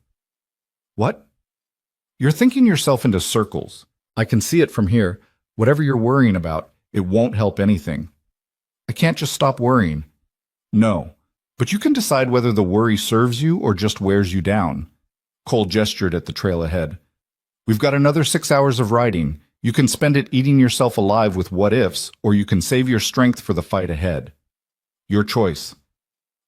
What? You're thinking yourself into circles. I can see it from here. Whatever you're worrying about, it won't help anything. I can't just stop worrying. No, but you can decide whether the worry serves you or just wears you down. Cole gestured at the trail ahead. We've got another 6 hours of riding. You can spend it eating yourself alive with what-ifs, or you can save your strength for the fight ahead. Your choice.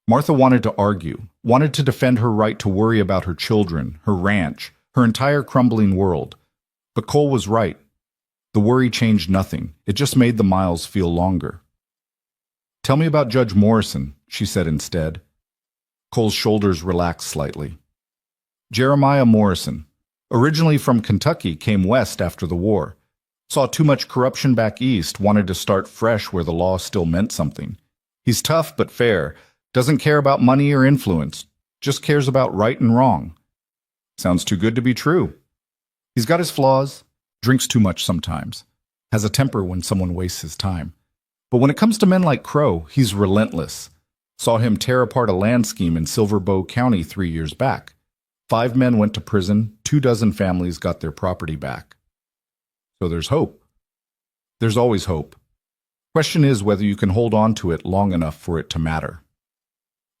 Martha wanted to argue, wanted to defend her right to worry about her children, her ranch, her entire crumbling world. But Cole was right. The worry changed nothing. It just made the miles feel longer. Tell me about Judge Morrison, she said instead. Cole's shoulders relaxed slightly. Jeremiah Morrison, originally from Kentucky, came west after the war. Saw too much corruption back east, wanted to start fresh where the law still meant something. He's tough but fair, doesn't care about money or influence, just cares about right and wrong. Sounds too good to be true. He's got his flaws, drinks too much sometimes, has a temper when someone wastes his time. But when it comes to men like Crow, he's relentless. Saw him tear apart a land scheme in Silver Bow County 3 years back. 5 men went to prison, 24 families got their property back. So there's hope. There's always hope. Question is whether you can hold on to it long enough for it to matter.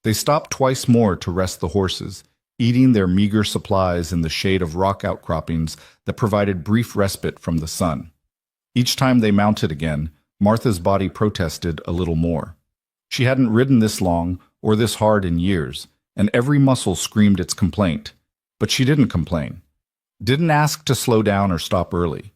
They stopped twice more to rest the horses, eating their meager supplies in the shade of rock outcroppings that provided brief respite from the sun. Each time they mounted again, Martha's body protested a little more. She hadn't ridden this long or this hard in years, and every muscle screamed its complaint. But she didn't complain. Didn't ask to slow down or stop early.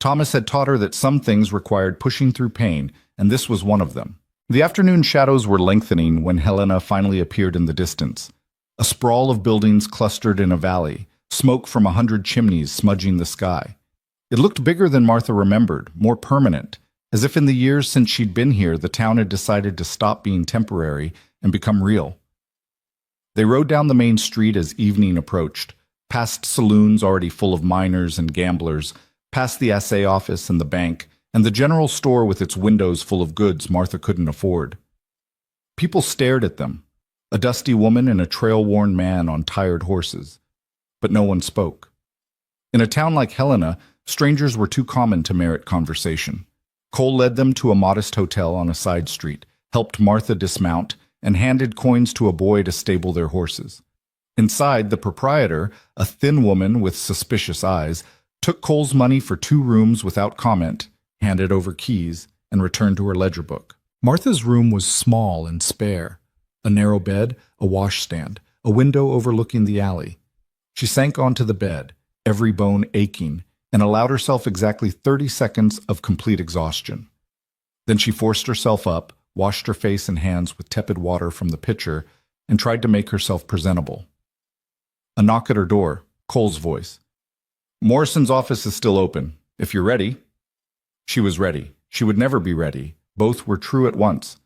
Thomas had taught her that some things required pushing through pain, and this was one of them. The afternoon shadows were lengthening when Helena finally appeared in the distance. A sprawl of buildings clustered in a valley, smoke from 100 chimneys smudging the sky. It looked bigger than Martha remembered, more permanent, as if in the years since she'd been here the town had decided to stop being temporary and become real. They rode down the main street as evening approached, past saloons already full of miners and gamblers, past the assay office and the bank, and the general store with its windows full of goods Martha couldn't afford. People stared at them, a dusty woman and a trail-worn man on tired horses. But no one spoke. In a town like Helena, strangers were too common to merit conversation. Cole led them to a modest hotel on a side street, helped Martha dismount, and handed coins to a boy to stable their horses. Inside, the proprietor, a thin woman with suspicious eyes, took Cole's money for 2 rooms without comment, handed over keys, and returned to her ledger book. Martha's room was small and spare. A narrow bed, a washstand, a window overlooking the alley. She sank onto the bed, every bone aching, and allowed herself exactly 30 seconds of complete exhaustion. Then she forced herself up, washed her face and hands with tepid water from the pitcher, and tried to make herself presentable. A knock at her door, Cole's voice. "Morrison's office is still open, if you're ready." She was ready. She would never be ready. Both were true at once.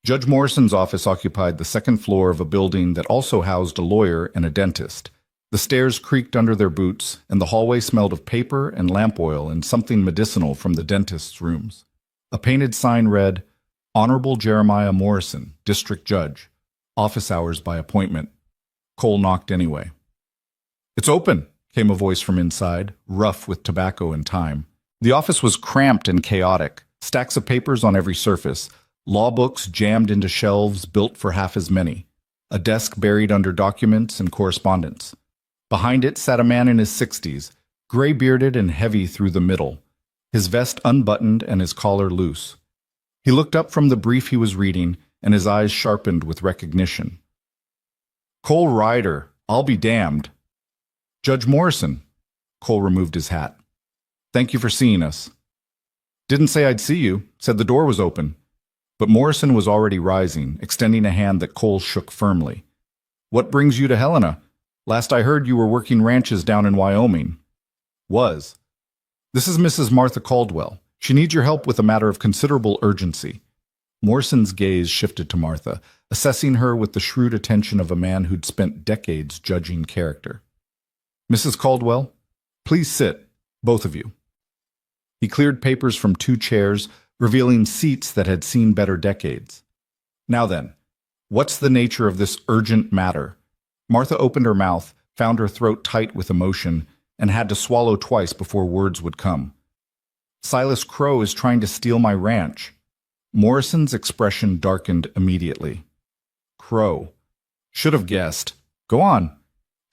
Judge Morrison's office occupied the 2nd floor of a building that also housed a lawyer and a dentist. The stairs creaked under their boots, and the hallway smelled of paper and lamp oil and something medicinal from the dentist's rooms. A painted sign read, "Honorable Jeremiah Morrison, District Judge. Office hours by appointment." Cole knocked anyway. "It's open," came a voice from inside, rough with tobacco and time. The office was cramped and chaotic, stacks of papers on every surface, law books jammed into shelves built for half as many, a desk buried under documents and correspondence. Behind it sat a man in his 60s, gray-bearded and heavy through the middle, his vest unbuttoned and his collar loose. He looked up from the brief he was reading, and his eyes sharpened with recognition. "Cole Ryder, I'll be damned." "Judge Morrison." Cole removed his hat. "Thank you for seeing us." "Didn't say I'd see you, said the door was open." But Morrison was already rising, extending a hand that Cole shook firmly. "What brings you to Helena? Last I heard you were working ranches down in Wyoming." "Was. This is Mrs. Martha Caldwell. She needs your help with a matter of considerable urgency." Morrison's gaze shifted to Martha, assessing her with the shrewd attention of a man who'd spent decades judging character. "Mrs. Caldwell, please sit, both of you." He cleared papers from 2 chairs, revealing seats that had seen better decades. "Now then, what's the nature of this urgent matter?" Martha opened her mouth, found her throat tight with emotion, and had to swallow twice before words would come. "Silas Crow is trying to steal my ranch." Morrison's expression darkened immediately. "Crow. Should have guessed. Go on."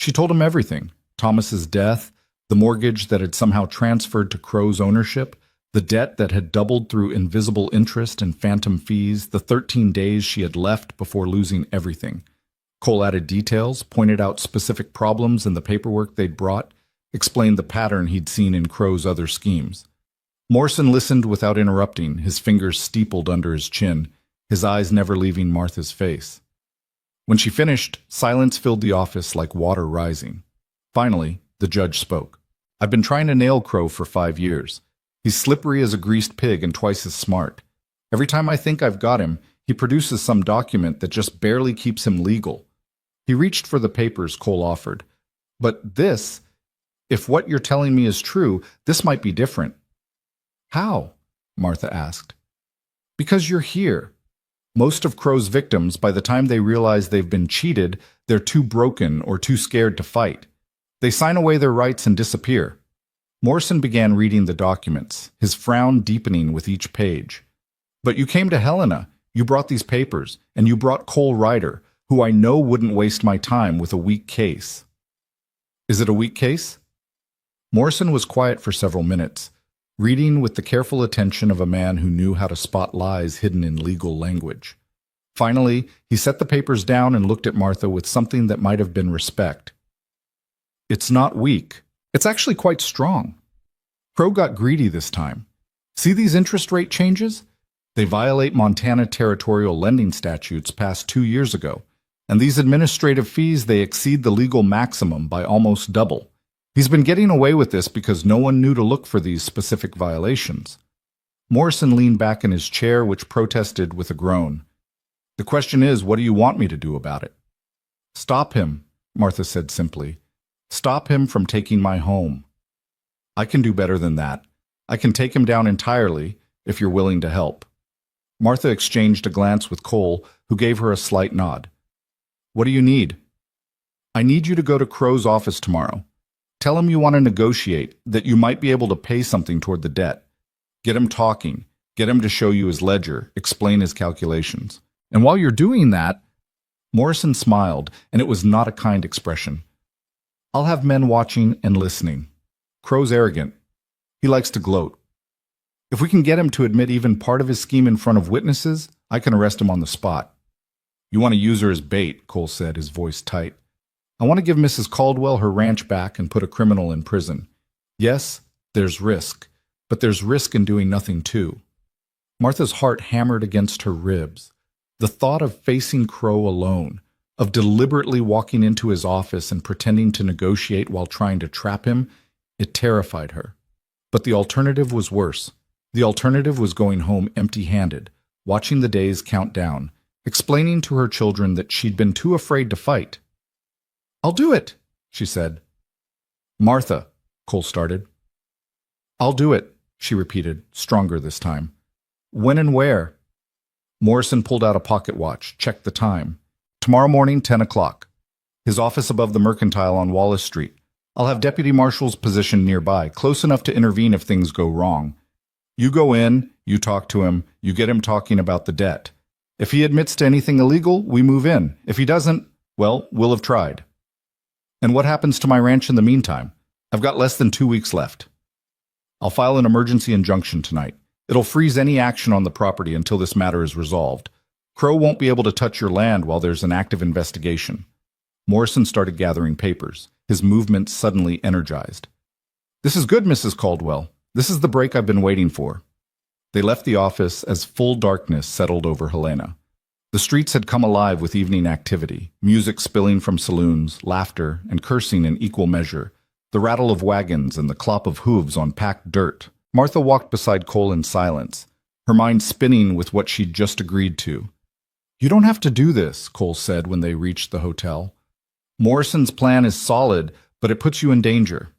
She told him everything. Thomas's death, the mortgage that had somehow transferred to Crow's ownership, the debt that had doubled through invisible interest and phantom fees, the 13 days she had left before losing everything. Cole added details, pointed out specific problems in the paperwork they'd brought, explained the pattern he'd seen in Crow's other schemes. Morrison listened without interrupting, his fingers steepled under his chin, his eyes never leaving Martha's face. When she finished, silence filled the office like water rising. Finally, the judge spoke. "I've been trying to nail Crow for 5 years. He's slippery as a greased pig and twice as smart. Every time I think I've got him, he produces some document that just barely keeps him legal." He reached for the papers Cole offered. "But this, if what you're telling me is true, this might be different." "How?" Martha asked. "Because you're here. Most of Crow's victims, by the time they realize they've been cheated, they're too broken or too scared to fight. They sign away their rights and disappear." Morrison began reading the documents, his frown deepening with each page. "But you came to Helena. You brought these papers, and you brought Cole Ryder, who I know wouldn't waste my time with a weak case." "Is it a weak case?" Morrison was quiet for several minutes, reading with the careful attention of a man who knew how to spot lies hidden in legal language. Finally, he set the papers down and looked at Martha with something that might have been respect. It's not weak. It's actually quite strong. Crow got greedy this time. See these interest rate changes? They violate Montana territorial lending statutes passed 2 years ago, and these administrative fees, they exceed the legal maximum by almost double. He's been getting away with this because no one knew to look for these specific violations. Morrison leaned back in his chair, which protested with a groan. The question is, what do you want me to do about it? Stop him, Martha said simply. Stop him from taking my home. I can do better than that. I can take him down entirely, if you're willing to help. Martha exchanged a glance with Cole, who gave her a slight nod. What do you need? I need you to go to Crow's office tomorrow. Tell him you want to negotiate, that you might be able to pay something toward the debt. Get him talking. Get him to show you his ledger, explain his calculations. And while you're doing that, Morrison smiled, and it was not a kind expression. I'll have men watching and listening. Crow's arrogant. He likes to gloat. If we can get him to admit even part of his scheme in front of witnesses, I can arrest him on the spot. You want to use her as bait, Cole said, his voice tight. I want to give Mrs. Caldwell her ranch back and put a criminal in prison. Yes, there's risk, but there's risk in doing nothing too. Martha's heart hammered against her ribs. The thought of facing Crow alone, of deliberately walking into his office and pretending to negotiate while trying to trap him, it terrified her. But the alternative was worse. The alternative was going home empty-handed, watching the days count down, explaining to her children that she'd been too afraid to fight. I'll do it, she said. Martha, Cole started. I'll do it, she repeated, stronger this time. When and where? Morrison pulled out a pocket watch, checked the time. Tomorrow morning, 10 o'clock. His office above the Mercantile on Wallace Street. I'll have Deputy Marshal's position nearby, close enough to intervene if things go wrong. You go in, you talk to him, you get him talking about the debt. If he admits to anything illegal, we move in. If he doesn't, well, we'll have tried. And what happens to my ranch in the meantime? I've got less than 2 weeks left. I'll file an emergency injunction tonight. It'll freeze any action on the property until this matter is resolved. Crow won't be able to touch your land while there's an active investigation. Morrison started gathering papers, his movements suddenly energized. This is good, Mrs. Caldwell. This is the break I've been waiting for. They left the office as full darkness settled over Helena. The streets had come alive with evening activity, music spilling from saloons, laughter, and cursing in equal measure, the rattle of wagons and the clop of hooves on packed dirt. Martha walked beside Cole in silence, her mind spinning with what she'd just agreed to. You don't have to do this, Cole said when they reached the hotel. Morrison's plan is solid, but it puts you in danger.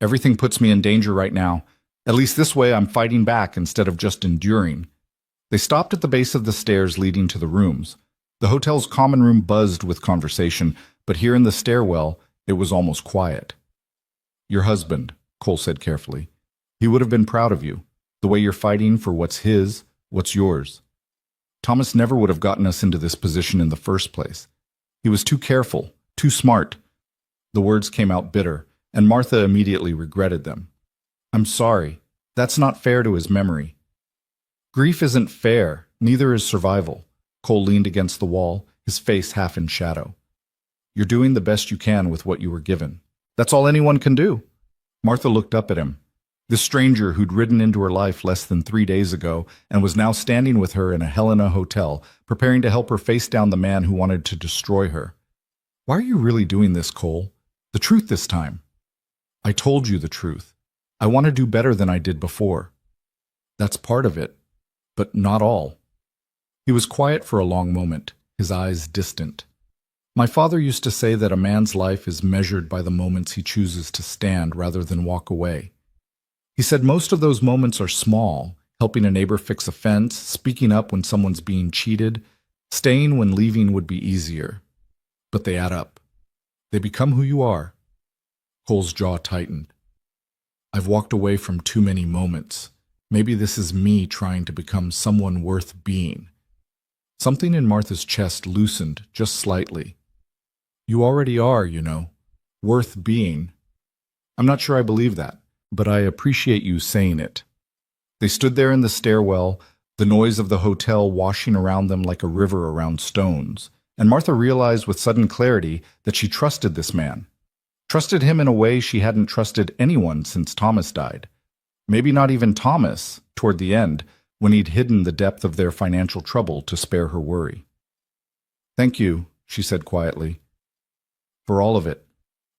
Everything puts me in danger right now. At least this way I'm fighting back instead of just enduring. They stopped at the base of the stairs leading to the rooms. The hotel's common room buzzed with conversation, but here in the stairwell, it was almost quiet. Your husband, Cole said carefully. He would have been proud of you, the way you're fighting for what's his, what's yours. Thomas never would have gotten us into this position in the first place. He was too careful, too smart. The words came out bitter, and Martha immediately regretted them. I'm sorry. That's not fair to his memory. Grief isn't fair, neither is survival. Cole leaned against the wall, his face half in shadow. You're doing the best you can with what you were given. That's all anyone can do. Martha looked up at him. This stranger who'd ridden into her life less than 3 days ago and was now standing with her in a Helena hotel, preparing to help her face down the man who wanted to destroy her. Why are you really doing this, Cole? The truth this time. I told you the truth. I want to do better than I did before. That's part of it, but not all. He was quiet for a long moment, his eyes distant. My father used to say that a man's life is measured by the moments he chooses to stand rather than walk away. He said most of those moments are small, helping a neighbor fix a fence, speaking up when someone's being cheated, staying when leaving would be easier. But they add up. They become who you are. Cole's jaw tightened. I've walked away from too many moments. Maybe this is me trying to become someone worth being. Something in Martha's chest loosened just slightly. You already are, you know, worth being. I'm not sure I believe that, but I appreciate you saying it. They stood there in the stairwell, the noise of the hotel washing around them like a river around stones, and Martha realized with sudden clarity that she trusted this man. Trusted him in a way she hadn't trusted anyone since Thomas died. Maybe not even Thomas, toward the end, when he'd hidden the depth of their financial trouble to spare her worry. "Thank you," she said quietly, "for all of it.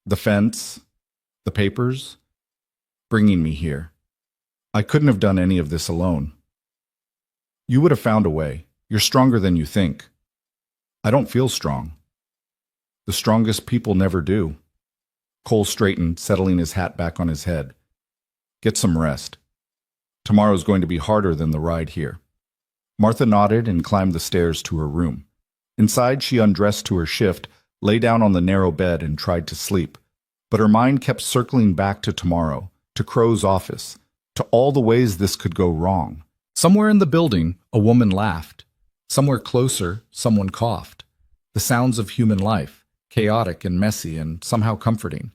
The fence, the papers, bringing me here. I couldn't have done any of this alone. You would have found a way. You're stronger than you think." "I don't feel strong." "The strongest people never do." Cole straightened, settling his hat back on his head. "Get some rest. Tomorrow's going to be harder than the ride here." Martha nodded and climbed the stairs to her room. Inside, she undressed to her shift, lay down on the narrow bed and tried to sleep. But her mind kept circling back to tomorrow, to Crow's office, to all the ways this could go wrong. Somewhere in the building, a woman laughed. Somewhere closer, someone coughed. The sounds of human life, chaotic and messy and somehow comforting.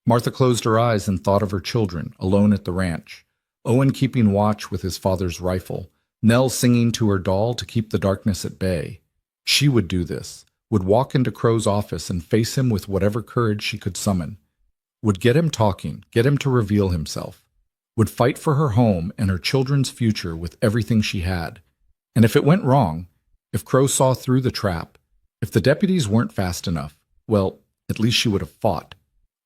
Martha closed her eyes and thought of her children, alone at the ranch. Owen keeping watch with his father's rifle. Nell singing to her doll to keep the darkness at bay. She would do this, would walk into Crow's office and face him with whatever courage she could summon. Would get him talking, get him to reveal himself. Would fight for her home and her children's future with everything she had. And if it went wrong, if Crow saw through the trap, if the deputies weren't fast enough, well, at least she would have fought.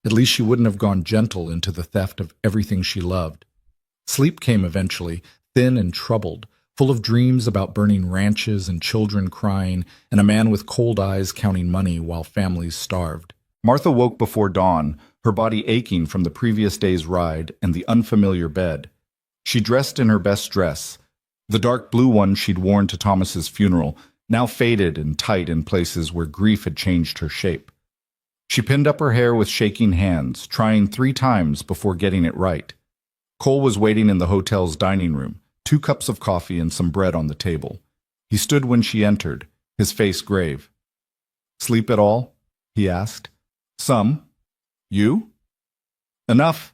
At least she wouldn't have gone gentle into the theft of everything she loved. Sleep came eventually, thin and troubled, full of dreams about burning ranches and children crying, and a man with cold eyes counting money while families starved. Martha woke before dawn, her body aching from the previous day's ride and the unfamiliar bed. She dressed in her best dress, the dark blue one she'd worn to Thomas's funeral, now faded and tight in places where grief had changed her shape. She pinned up her hair with shaking hands, trying 3 times before getting it right. Cole was waiting in the hotel's dining room, 2 cups of coffee and some bread on the table. He stood when she entered, his face grave. "Sleep at all?" he asked. "Some. You?" "Enough."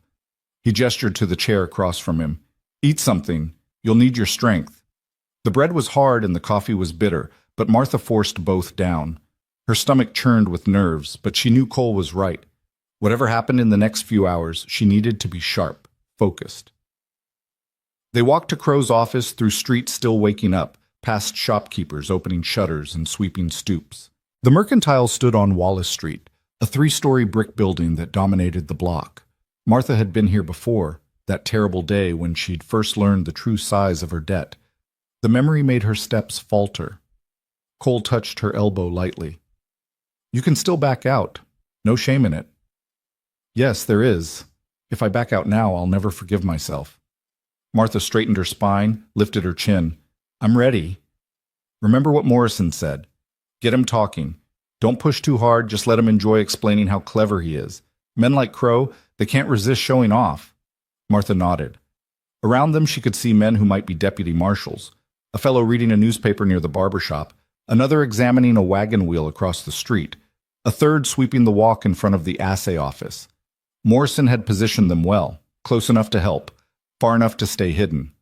He gestured to the chair across from him. "Eat something. You'll need your strength." The bread was hard and the coffee was bitter, but Martha forced both down. Her stomach churned with nerves, but she knew Cole was right. Whatever happened in the next few hours, she needed to be sharp, focused. They walked to Crow's office through streets still waking up, past shopkeepers opening shutters and sweeping stoops. The Mercantile stood on Wallace Street, a 3-story brick building that dominated the block. Martha had been here before, that terrible day when she'd first learned the true size of her debt. The memory made her steps falter. Cole touched her elbow lightly. "You can still back out. No shame in it." "Yes, there is. If I back out now, I'll never forgive myself." Martha straightened her spine, lifted her chin. "I'm ready. Remember what Morrison said. Get him talking. Don't push too hard, just let him enjoy explaining how clever he is. Men like Crow, they can't resist showing off." Martha nodded. Around them she could see men who might be deputy marshals, a fellow reading a newspaper near the barber shop, another examining a wagon wheel across the street, a third sweeping the walk in front of the assay office. Morrison had positioned them well, close enough to help, far enough to stay hidden.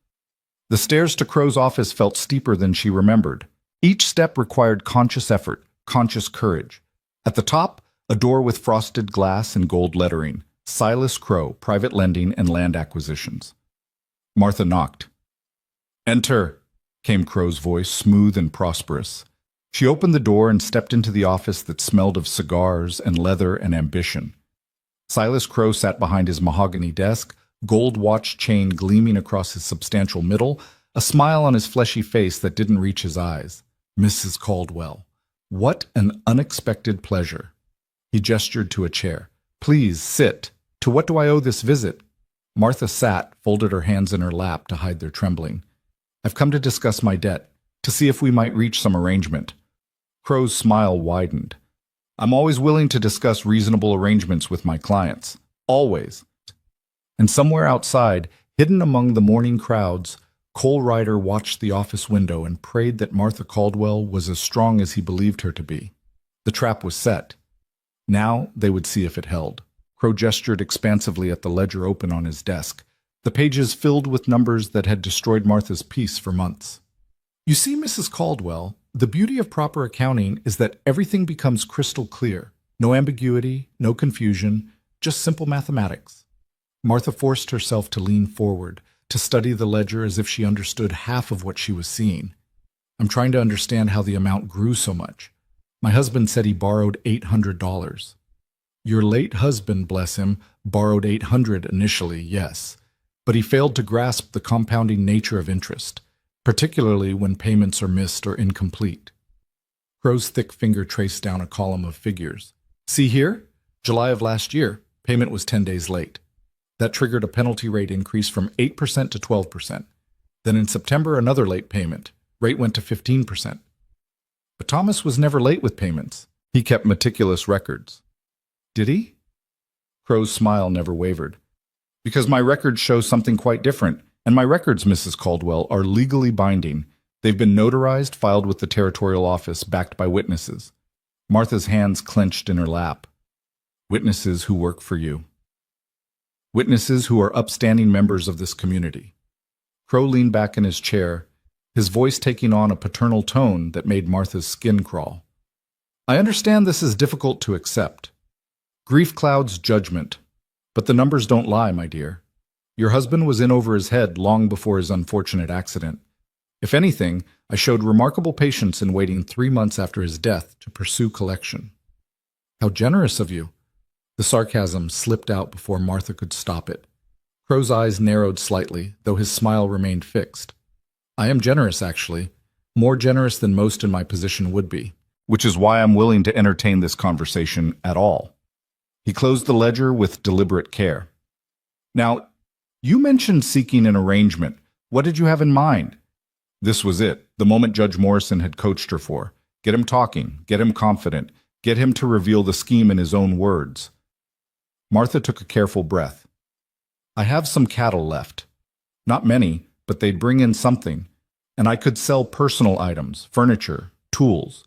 The stairs to Crow's office felt steeper than she remembered. Each step required conscious effort, conscious courage. At the top, a door with frosted glass and gold lettering, Silas Crow, Private Lending and Land Acquisitions. Martha knocked. "Enter," came Crow's voice, smooth and prosperous. She opened the door and stepped into the office that smelled of cigars and leather and ambition. Silas Crow sat behind his mahogany desk, gold watch chain gleaming across his substantial middle, a smile on his fleshy face that didn't reach his eyes. "Mrs. Caldwell. What an unexpected pleasure." He gestured to a chair. "Please, sit. To what do I owe this visit?" Martha sat, folded her hands in her lap to hide their trembling. "I've come to discuss my debt, to see if we might reach some arrangement." Crow's smile widened. "I'm always willing to discuss reasonable arrangements with my clients. Always." And somewhere outside, hidden among the morning crowds, Cole Ryder watched the office window and prayed that Martha Caldwell was as strong as he believed her to be. The trap was set. Now they would see if it held. Crow gestured expansively at the ledger open on his desk, the pages filled with numbers that had destroyed Martha's peace for months. You see, Mrs. Caldwell, the beauty of proper accounting is that everything becomes crystal clear. No ambiguity, no confusion, just simple mathematics. Martha forced herself to lean forward, to study the ledger as if she understood half of what she was seeing. I'm trying to understand how the amount grew so much. My husband said he borrowed $800. Your late husband, bless him, borrowed $800 initially, yes, but he failed to grasp the compounding nature of interest, particularly when payments are missed or incomplete. Crow's thick finger traced down a column of figures. See here? July of last year, payment was 10 days late. That triggered a penalty rate increase from 8% to 12%. Then in September, another late payment. Rate went to 15%. But Thomas was never late with payments. He kept meticulous records. Did he? Crow's smile never wavered. Because my records show something quite different, and my records, Mrs. Caldwell, are legally binding. They've been notarized, filed with the territorial office, backed by witnesses. Martha's hands clenched in her lap. Witnesses who work for you. Witnesses who are upstanding members of this community. Crow leaned back in his chair, his voice taking on a paternal tone that made Martha's skin crawl. I understand this is difficult to accept. Grief clouds judgment, but the numbers don't lie, my dear. Your husband was in over his head long before his unfortunate accident. If anything, I showed remarkable patience in waiting 3 months after his death to pursue collection. How generous of you. The sarcasm slipped out before Martha could stop it. Crow's eyes narrowed slightly, though his smile remained fixed. I am generous, actually. More generous than most in my position would be, which is why I'm willing to entertain this conversation at all. He closed the ledger with deliberate care. Now, you mentioned seeking an arrangement. What did you have in mind? This was it, the moment Judge Morrison had coached her for. Get him talking, get him confident, get him to reveal the scheme in his own words. Martha took a careful breath. I have some cattle left. Not many, but they'd bring in something. And I could sell personal items, furniture, tools.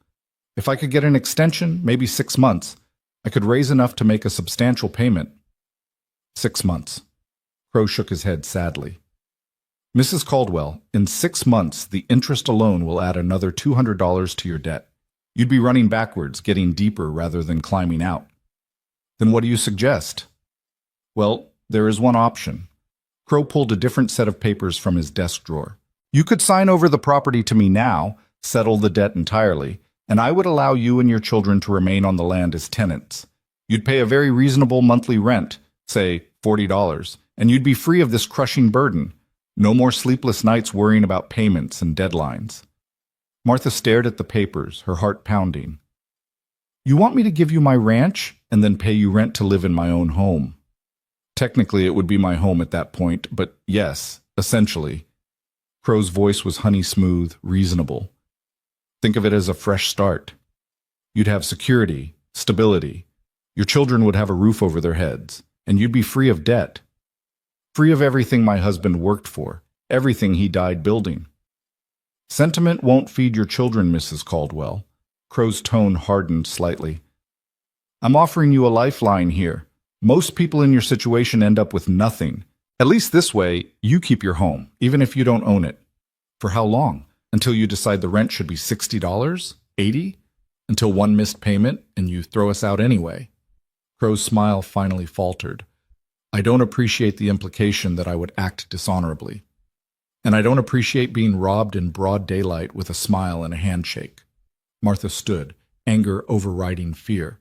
If I could get an extension, maybe 6 months, I could raise enough to make a substantial payment. 6 months. Crow shook his head sadly. Mrs. Caldwell, in 6 months, the interest alone will add another $200 to your debt. You'd be running backwards, getting deeper rather than climbing out. Then what do you suggest? Well, there is one option. Crow pulled a different set of papers from his desk drawer. You could sign over the property to me now, settle the debt entirely, and I would allow you and your children to remain on the land as tenants. You'd pay a very reasonable monthly rent, say $40, and you'd be free of this crushing burden. No more sleepless nights worrying about payments and deadlines. Martha stared at the papers, her heart pounding. You want me to give you my ranch and then pay you rent to live in my own home? Technically, it would be my home at that point, but yes, essentially. Crow's voice was honey smooth, reasonable. Think of it as a fresh start. You'd have security, stability. Your children would have a roof over their heads, and you'd be free of debt. Free of everything my husband worked for, everything he died building. Sentiment won't feed your children, Mrs. Caldwell. Crow's tone hardened slightly. I'm offering you a lifeline here. Most people in your situation end up with nothing. At least this way, you keep your home, even if you don't own it. For how long? Until you decide the rent should be $60? $80? Until one missed payment and you throw us out anyway. Crow's smile finally faltered. I don't appreciate the implication that I would act dishonorably. And I don't appreciate being robbed in broad daylight with a smile and a handshake. Martha stood, anger overriding fear.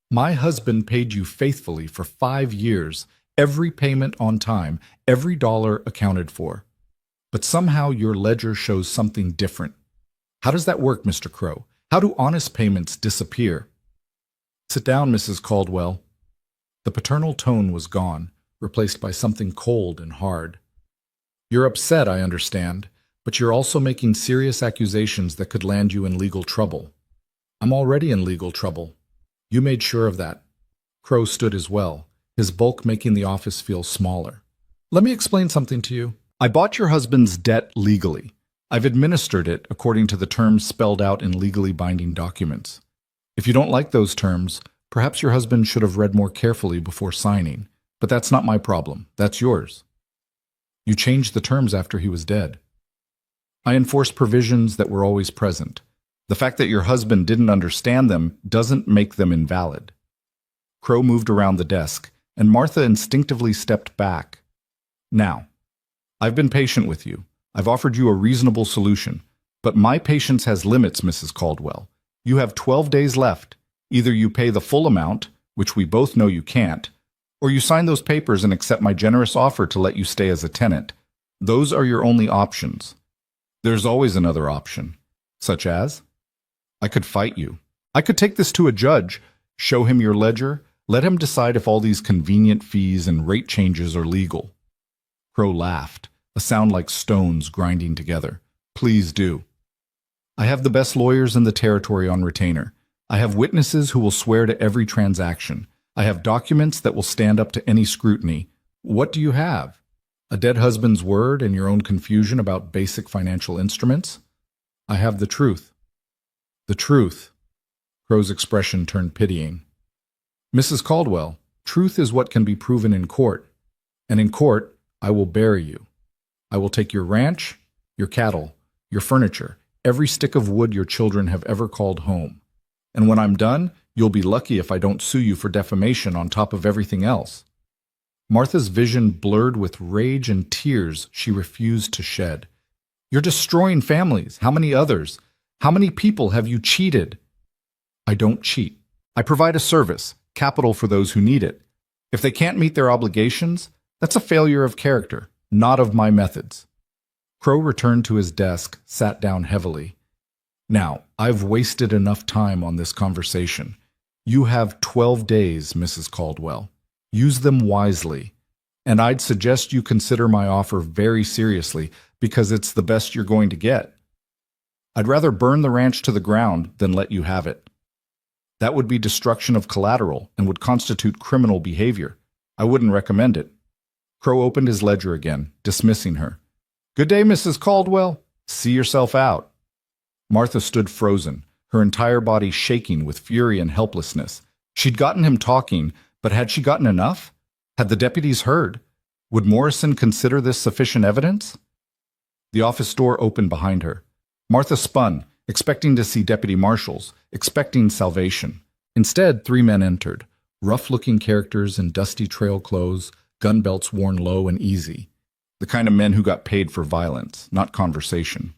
My husband paid you faithfully for 5 years, every payment on time, every dollar accounted for. But somehow your ledger shows something different. How does that work, Mr. Crow? How do honest payments disappear? Sit down, Mrs. Caldwell. The paternal tone was gone, replaced by something cold and hard. You're upset, I understand, but you're also making serious accusations that could land you in legal trouble. I'm already in legal trouble. You made sure of that. Crow stood as well, his bulk making the office feel smaller. Let me explain something to you. I bought your husband's debt legally. I've administered it according to the terms spelled out in legally binding documents. If you don't like those terms, perhaps your husband should have read more carefully before signing, but that's not my problem. That's yours. You changed the terms after he was dead. I enforce provisions that were always present. The fact that your husband didn't understand them doesn't make them invalid. Crow moved around the desk, and Martha instinctively stepped back. Now, I've been patient with you. I've offered you a reasonable solution. But my patience has limits, Mrs. Caldwell. You have 12 days left. Either you pay the full amount, which we both know you can't, or you sign those papers and accept my generous offer to let you stay as a tenant. Those are your only options. There's always another option, such as, I could fight you. I could take this to a judge, show him your ledger, let him decide if all these convenient fees and rate changes are legal. Crow laughed, a sound like stones grinding together. Please do. I have the best lawyers in the territory on retainer. I have witnesses who will swear to every transaction. I have documents that will stand up to any scrutiny. What do you have? A dead husband's word and your own confusion about basic financial instruments? I have the truth. The truth. Crow's expression turned pitying. Mrs. Caldwell, truth is what can be proven in court. And in court, I will bury you. I will take your ranch, your cattle, your furniture, every stick of wood your children have ever called home. And when I'm done, you'll be lucky if I don't sue you for defamation on top of everything else. Martha's vision blurred with rage and tears she refused to shed. You're destroying families. How many others? How many people have you cheated? I don't cheat. I provide a service, capital for those who need it. If they can't meet their obligations, that's a failure of character, not of my methods. Crow returned to his desk, sat down heavily. Now, I've wasted enough time on this conversation. You have 12 days, Mrs. Caldwell. Use them wisely. And I'd suggest you consider my offer very seriously because it's the best you're going to get. I'd rather burn the ranch to the ground than let you have it. That would be destruction of collateral and would constitute criminal behavior. I wouldn't recommend it. Crow opened his ledger again, dismissing her. Good day, Mrs. Caldwell. See yourself out. Martha stood frozen, her entire body shaking with fury and helplessness. She'd gotten him talking, but had she gotten enough? Had the deputies heard? Would Morrison consider this sufficient evidence? The office door opened behind her. Martha spun, expecting to see deputy marshals, expecting salvation. Instead, 3 men entered, rough-looking characters in dusty trail clothes, gun belts worn low and easy. The kind of men who got paid for violence, not conversation.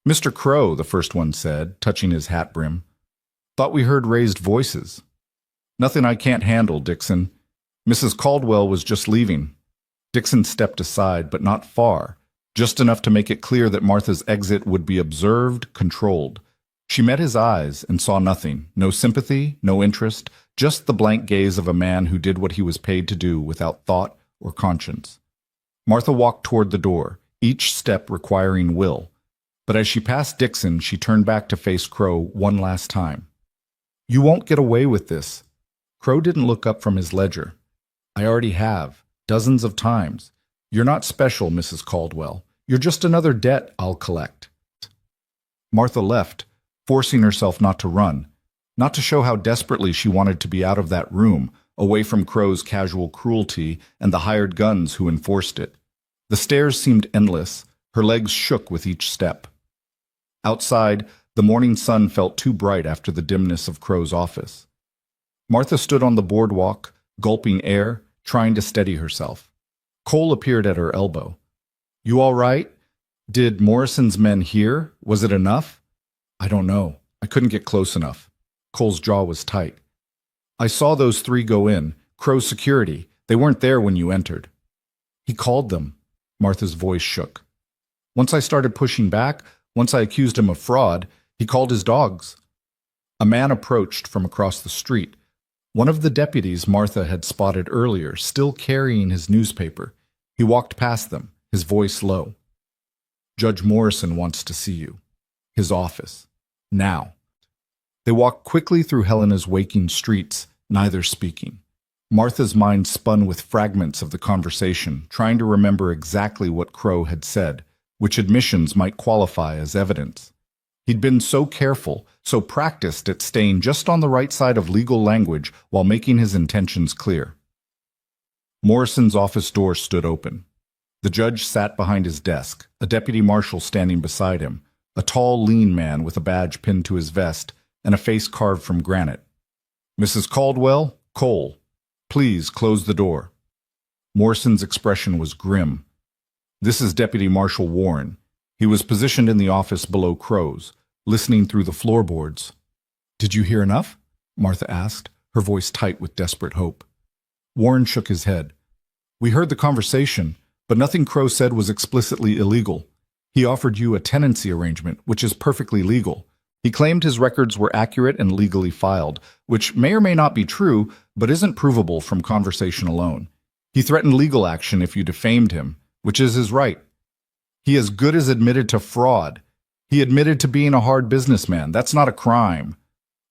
Mr. Crow, the first one said, touching his hat brim. Thought we heard raised voices. Nothing I can't handle, Dixon. Mrs. Caldwell was just leaving. Dixon stepped aside, but not far, just enough to make it clear that Martha's exit would be observed, controlled. She met his eyes and saw nothing, no sympathy, no interest, just the blank gaze of a man who did what he was paid to do without thought or conscience. Martha walked toward the door, each step requiring will. But as she passed Dixon, she turned back to face Crow one last time. You won't get away with this. Crow didn't look up from his ledger. I already have, dozens of times. You're not special, Mrs. Caldwell. You're just another debt I'll collect. Martha left, forcing herself not to run, not to show how desperately she wanted to be out of that room, away from Crow's casual cruelty and the hired guns who enforced it. The stairs seemed endless. Her legs shook with each step. Outside, the morning sun felt too bright after the dimness of Crow's office. Martha stood on the boardwalk, gulping air, trying to steady herself. Cole appeared at her elbow. You all right? Did Morrison's men hear? Was it enough? I don't know. I couldn't get close enough. Cole's jaw was tight. I saw those 3 go in, Crow's security. They weren't there when you entered. He called them. Martha's voice shook. Once I started pushing back, once I accused him of fraud, he called his dogs. A man approached from across the street. One of the deputies Martha had spotted earlier, still carrying his newspaper. He walked past them, his voice low. Judge Morrison wants to see you. His office. Now. They walked quickly through Helena's waking streets, neither speaking. Martha's mind spun with fragments of the conversation, trying to remember exactly what Crow had said, which admissions might qualify as evidence. He'd been so careful, so practiced at staying just on the right side of legal language while making his intentions clear. Morrison's office door stood open. The judge sat behind his desk, a deputy marshal standing beside him, a tall, lean man with a badge pinned to his vest and a face carved from granite. "Mrs. Caldwell, Cole, please close the door." Morrison's expression was grim. "This is Deputy Marshal Warren." He was positioned in the office below Crow's, listening through the floorboards. "Did you hear enough?" Martha asked, her voice tight with desperate hope. Warren shook his head. "We heard the conversation, but nothing Crow said was explicitly illegal. He offered you a tenancy arrangement, which is perfectly legal. He claimed his records were accurate and legally filed, which may or may not be true, but isn't provable from conversation alone. He threatened legal action if you defamed him, which is his right. He as good as admitted to fraud. He admitted to being a hard businessman. That's not a crime."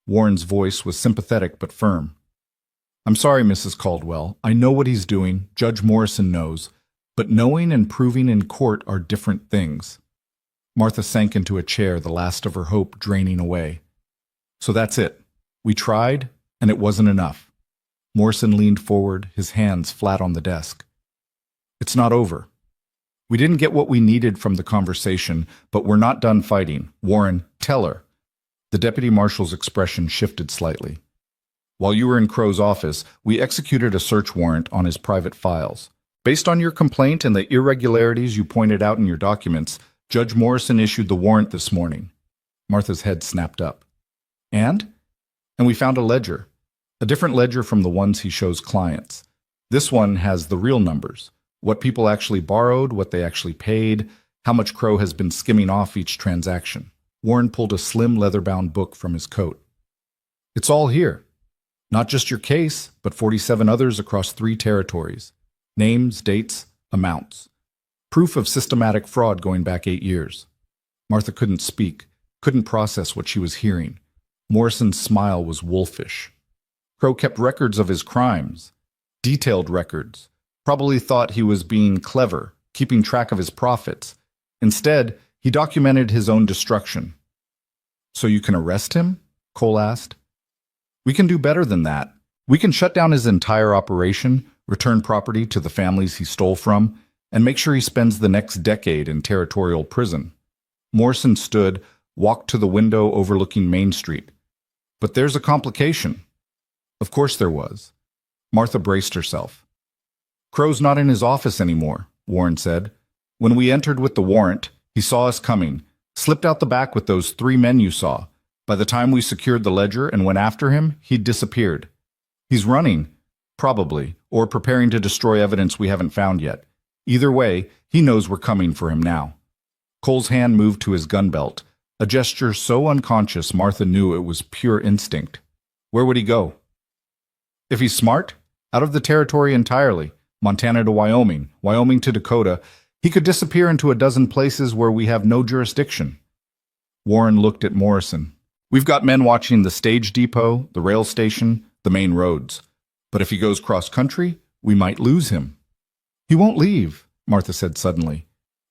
Warren's voice was sympathetic but firm. "I'm sorry, Mrs. Caldwell. I know what he's doing. Judge Morrison knows. But knowing and proving in court are different things." Martha sank into a chair, the last of her hope draining away. "So that's it. We tried, and it wasn't enough." Morrison leaned forward, his hands flat on the desk. "It's not over. We didn't get what we needed from the conversation, but we're not done fighting. Warren, tell her." The deputy marshal's expression shifted slightly. "While you were in Crow's office, we executed a search warrant on his private files. Based on your complaint and the irregularities you pointed out in your documents, Judge Morrison issued the warrant this morning." Martha's head snapped up. And we found a ledger. A different ledger from the ones he shows clients. This one has the real numbers. What people actually borrowed, what they actually paid, how much Crow has been skimming off each transaction." Warren pulled a slim leather-bound book from his coat. "It's all here. Not just your case, but 47 others across 3 territories. Names, dates, amounts. Proof of systematic fraud going back 8 years. Martha couldn't speak, couldn't process what she was hearing. Morrison's smile was wolfish. Crow kept records of his crimes. Detailed records. Probably thought he was being clever, keeping track of his profits. Instead, he documented his own destruction. "So you can arrest him?" Cole asked. "We can do better than that. We can shut down his entire operation, return property to the families he stole from, and make sure he spends the next decade in territorial prison." Morrison stood, walked to the window overlooking Main Street. "But there's a complication." Of course there was. Martha braced herself. "Crow's not in his office anymore," Warren said. "When we entered with the warrant, he saw us coming, slipped out the back with those 3 men you saw. By the time we secured the ledger and went after him, he'd disappeared. He's running, probably, or preparing to destroy evidence we haven't found yet. Either way, he knows we're coming for him now." Cole's hand moved to his gun belt, a gesture so unconscious Martha knew it was pure instinct. "Where would he go?" "If he's smart, out of the territory entirely. Montana to Wyoming, Wyoming to Dakota. He could disappear into a dozen places where we have no jurisdiction." Warren looked at Morrison. "We've got men watching the stage depot, the rail station, the main roads. But if he goes cross-country, we might lose him." "He won't leave," Martha said suddenly.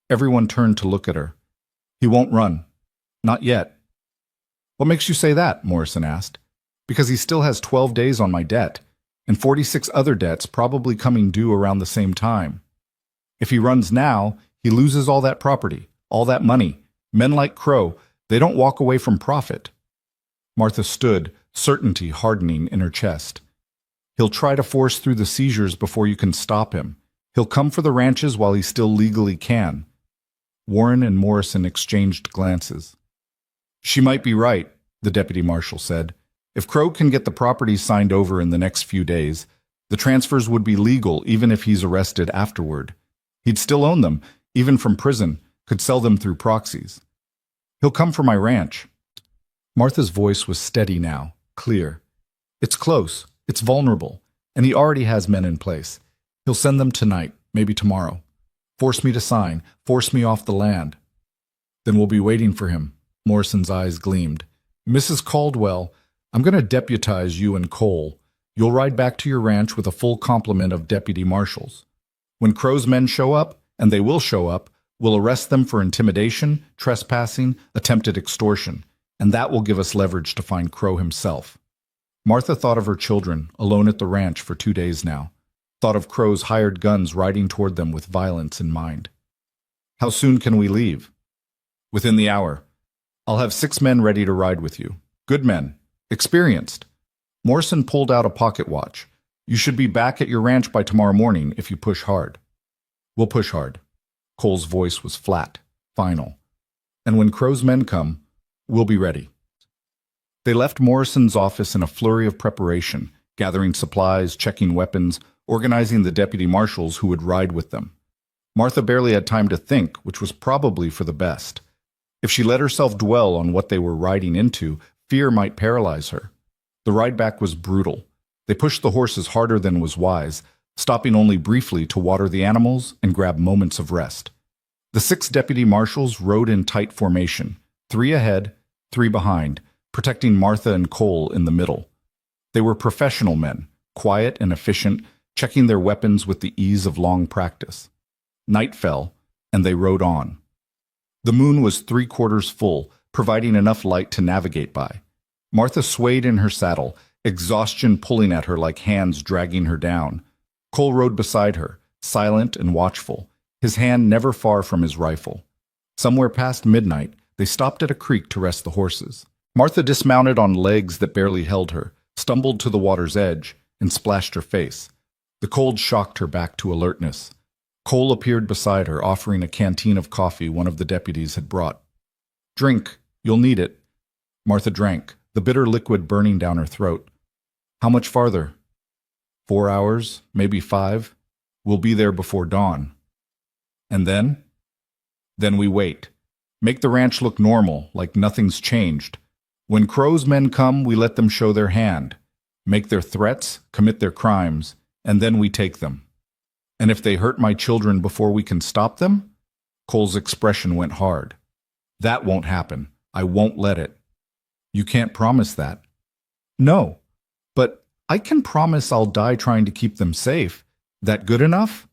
Everyone turned to look at her. "He won't run. Not yet." "What makes you say that?" Morrison asked. "Because he still has 12 days on my debt, and 46 other debts probably coming due around the same time. If he runs now, he loses all that property, all that money. Men like Crow, they don't walk away from profit." Martha stood, certainty hardening in her chest. "He'll try to force through the seizures before you can stop him. He'll come for the ranches while he still legally can." Warren and Morrison exchanged glances. "She might be right," the deputy marshal said. "If Crow can get the property signed over in the next few days, the transfers would be legal even if he's arrested afterward. He'd still own them, even from prison, could sell them through proxies. He'll come for my ranch." Martha's voice was steady now, clear. "It's close, it's vulnerable, and he already has men in place. He'll send them tonight, maybe tomorrow. Force me to sign, force me off the land." "Then we'll be waiting for him." Morrison's eyes gleamed. "Mrs. Caldwell, I'm going to deputize you and Cole. You'll ride back to your ranch with a full complement of deputy marshals. When Crow's men show up, and they will show up, we'll arrest them for intimidation, trespassing, attempted extortion, and that will give us leverage to find Crow himself." Martha thought of her children, alone at the ranch for 2 days now. thought of Crow's hired guns riding toward them with violence in mind. How soon can we leave? Within the hour. I'll have 6 men ready to ride with you. Good men. Experienced. Morrison pulled out a pocket watch. You should be back at your ranch by tomorrow morning if you push hard. We'll push hard. Cole's voice was flat, final. And when Crow's men come, we'll be ready. They left Morrison's office in a flurry of preparation, gathering supplies, checking weapons, organizing the deputy marshals who would ride with them. Martha barely had time to think, which was probably for the best. If she let herself dwell on what they were riding into, fear might paralyze her. The ride back was brutal. They pushed the horses harder than was wise, stopping only briefly to water the animals and grab moments of rest. The 6 deputy marshals rode in tight formation, 3 ahead, 3 behind, protecting Martha and Cole in the middle. They were professional men, quiet and efficient, checking their weapons with the ease of long practice. Night fell, and they rode on. The moon was 3/4 full, providing enough light to navigate by. Martha swayed in her saddle, exhaustion pulling at her like hands dragging her down. Cole rode beside her, silent and watchful, his hand never far from his rifle. Somewhere past midnight, they stopped at a creek to rest the horses. Martha dismounted on legs that barely held her, stumbled to the water's edge, and splashed her face. The cold shocked her back to alertness. Cole appeared beside her, offering a canteen of coffee one of the deputies had brought. Drink, you'll need it. Martha drank, the bitter liquid burning down her throat. How much farther? 4 hours, maybe 5. We'll be there before dawn. And then? Then we wait. Make the ranch look normal, like nothing's changed. When Crow's men come, we let them show their hand, make their threats, commit their crimes, and then we take them. And if they hurt my children before we can stop them? Cole's expression went hard. That won't happen. I won't let it. You can't promise that. No, but I can promise I'll die trying to keep them safe. That good enough?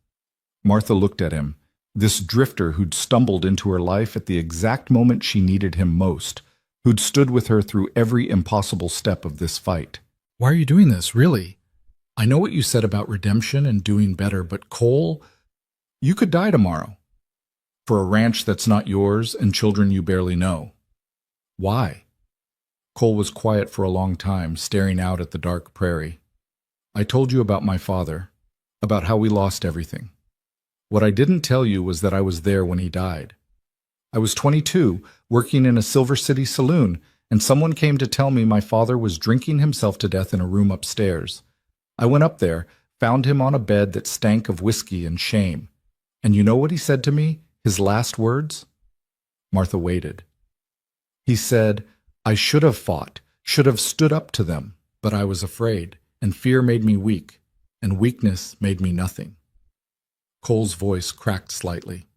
Martha looked at him, this drifter who'd stumbled into her life at the exact moment she needed him most, who'd stood with her through every impossible step of this fight. Why are you doing this, really? I know what you said about redemption and doing better, but Cole, you could die tomorrow. For a ranch that's not yours and children you barely know. Why? Cole was quiet for a long time, staring out at the dark prairie. I told you about my father, about how we lost everything. What I didn't tell you was that I was there when he died. I was 22, working in a Silver City saloon, and someone came to tell me my father was drinking himself to death in a room upstairs. I went up there, found him on a bed that stank of whiskey and shame. And you know what he said to me, his last words? Martha waited. He said, I should have fought, should have stood up to them, but I was afraid, and fear made me weak, and weakness made me nothing. Cole's voice cracked slightly.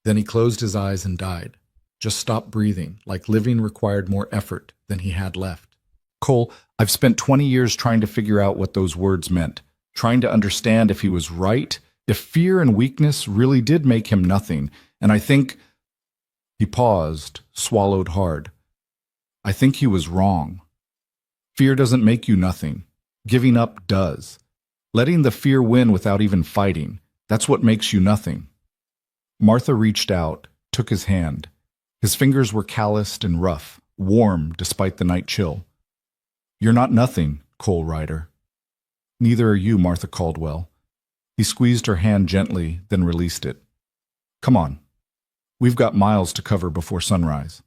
Then he closed his eyes and died, just stopped breathing, like living required more effort than he had left. Cole, I've spent 20 years trying to figure out what those words meant, trying to understand if he was right, if fear and weakness really did make him nothing, and I think... He paused, swallowed hard. I think he was wrong. Fear doesn't make you nothing. Giving up does. Letting the fear win without even fighting, that's what makes you nothing. Martha reached out, took his hand. His fingers were calloused and rough, warm despite the night chill. You're not nothing, Cole Ryder. Neither are you, Martha Caldwell. He squeezed her hand gently, then released it. Come on. We've got miles to cover before sunrise.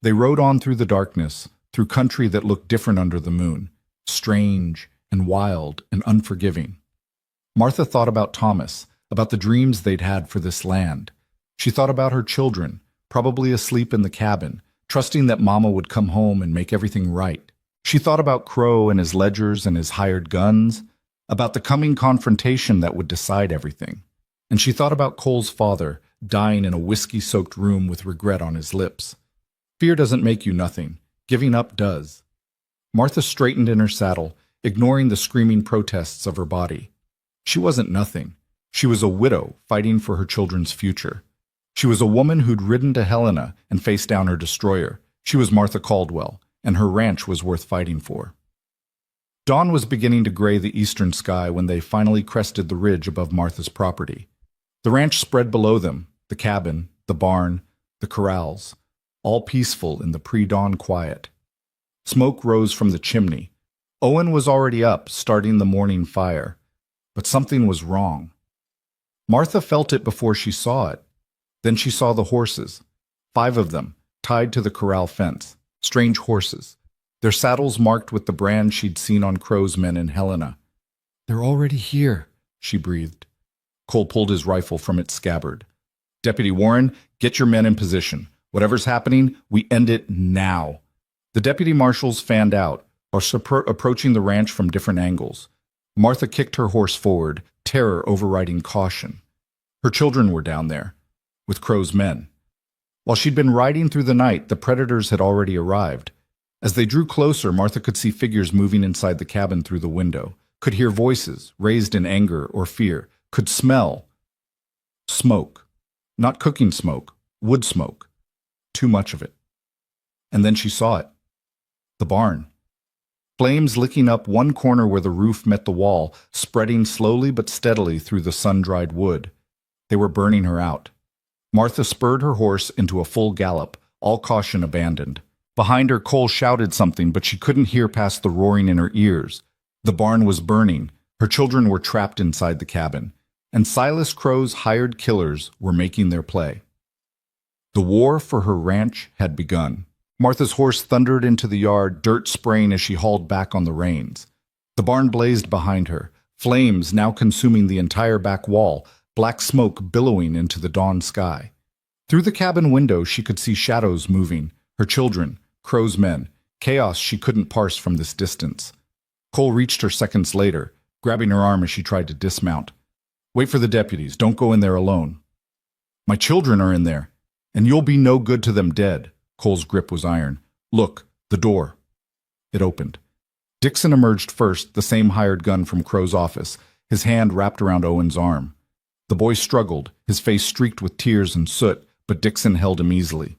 They rode on through the darkness, through country that looked different under the moon, strange and wild and unforgiving. Martha thought about Thomas, about the dreams they'd had for this land. She thought about her children, probably asleep in the cabin, trusting that Mama would come home and make everything right. She thought about Crow and his ledgers and his hired guns, about the coming confrontation that would decide everything. And she thought about Cole's father, dying in a whiskey-soaked room with regret on his lips. Fear doesn't make you nothing. Giving up does. Martha straightened in her saddle, ignoring the screaming protests of her body. She wasn't nothing. She was a widow fighting for her children's future. She was a woman who'd ridden to Helena and faced down her destroyer. She was Martha Caldwell, and her ranch was worth fighting for. Dawn was beginning to gray the eastern sky when they finally crested the ridge above Martha's property. The ranch spread below them, the cabin, the barn, the corrals, all peaceful in the pre-dawn quiet. Smoke rose from the chimney. Owen was already up, starting the morning fire. But something was wrong. Martha felt it before she saw it. Then she saw the horses, 5 of them, tied to the corral fence. Strange horses, their saddles marked with the brand she'd seen on Crow's men in Helena. "They're already here," she breathed. Cole pulled his rifle from its scabbard. "Deputy Warren, get your men in position. Whatever's happening, we end it now." The deputy marshals fanned out, approaching the ranch from different angles. Martha kicked her horse forward, terror overriding caution. Her children were down there, with Crow's men. While she'd been riding through the night, the predators had already arrived. As they drew closer, Martha could see figures moving inside the cabin through the window, could hear voices, raised in anger or fear, could smell smoke. Not cooking smoke, wood smoke. Too much of it. And then she saw it. The barn. Flames licking up one corner where the roof met the wall, spreading slowly but steadily through the sun-dried wood. They were burning her out. Martha spurred her horse into a full gallop, all caution abandoned. Behind her, Cole shouted something, but she couldn't hear past the roaring in her ears. The barn was burning. Her children were trapped inside the cabin. And Silas Crow's hired killers were making their play. The war for her ranch had begun. Martha's horse thundered into the yard, dirt spraying as she hauled back on the reins. The barn blazed behind her, flames now consuming the entire back wall, black smoke billowing into the dawn sky. Through the cabin window she could see shadows moving, her children, Crow's men, chaos she couldn't parse from this distance. Cole reached her seconds later, grabbing her arm as she tried to dismount. "Wait for the deputies, don't go in there alone." "My children are in there, and you'll be no good to them dead." Cole's grip was iron. "Look, the door." It opened. Dixon emerged first, the same hired gun from Crow's office, his hand wrapped around Owen's arm. The boy struggled, his face streaked with tears and soot, but Dixon held him easily.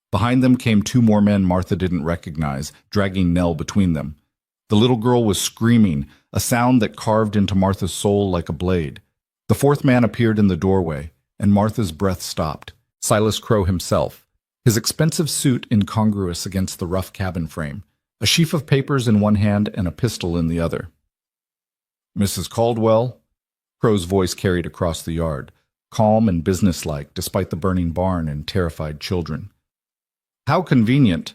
Behind them came 2 more men Martha didn't recognize, dragging Nell between them. The little girl was screaming, a sound that carved into Martha's soul like a blade. The 4th man appeared in the doorway, and Martha's breath stopped. Silas Crow himself, his expensive suit incongruous against the rough cabin frame, a sheaf of papers in one hand and a pistol in the other. "Mrs. Caldwell?" Crow's voice carried across the yard, calm and businesslike despite the burning barn and terrified children. "How convenient.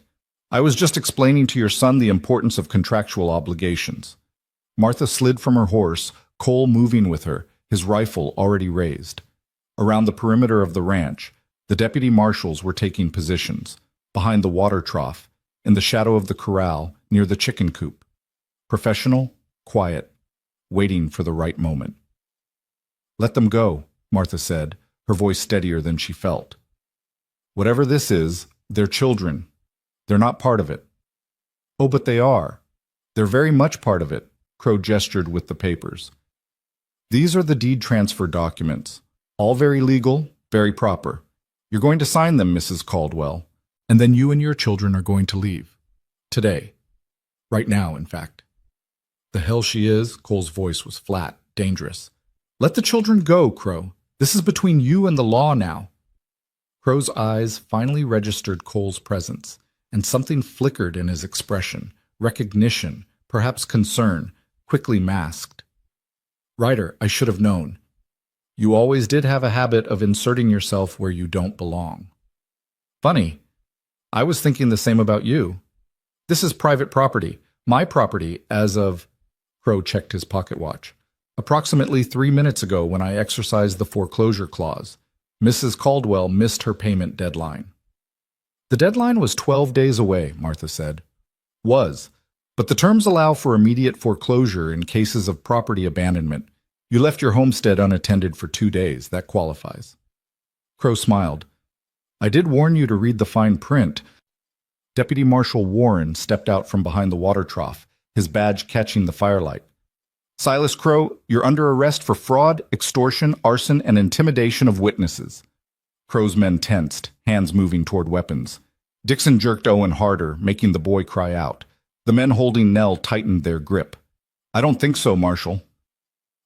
I was just explaining to your son the importance of contractual obligations." Martha slid from her horse, Cole moving with her, his rifle already raised. Around the perimeter of the ranch, the deputy marshals were taking positions, behind the water trough, in the shadow of the corral, near the chicken coop. Professional, quiet, waiting for the right moment. "Let them go," Martha said, her voice steadier than she felt. "Whatever this is, they're children. They're not part of it." "Oh, but they are. They're very much part of it," Crow gestured with the papers. "These are the deed transfer documents. All very legal, very proper. You're going to sign them, Mrs. Caldwell, and then you and your children are going to leave. Today. Right now, in fact." "The hell she is?" Cole's voice was flat, dangerous. "Let the children go, Crow. This is between you and the law now." Crow's eyes finally registered Cole's presence, and something flickered in his expression, recognition, perhaps concern, quickly masked. "Ryder, I should have known. You always did have a habit of inserting yourself where you don't belong." "Funny. I was thinking the same about you. This is private property, my property as of—" Crow checked his pocket watch. "Approximately 3 minutes ago when I exercised the foreclosure clause. Mrs. Caldwell missed her payment deadline." "The deadline was 12 days away," Martha said. "Was, but the terms allow for immediate foreclosure in cases of property abandonment. You left your homestead unattended for 2 days. That qualifies." Crow smiled. "I did warn you to read the fine print." Deputy Marshal Warren stepped out from behind the water trough, his badge catching the firelight. "Silas Crow, you're under arrest for fraud, extortion, arson, and intimidation of witnesses." Crow's men tensed, hands moving toward weapons. Dixon jerked Owen harder, making the boy cry out. The men holding Nell tightened their grip. I don't think so, Marshal.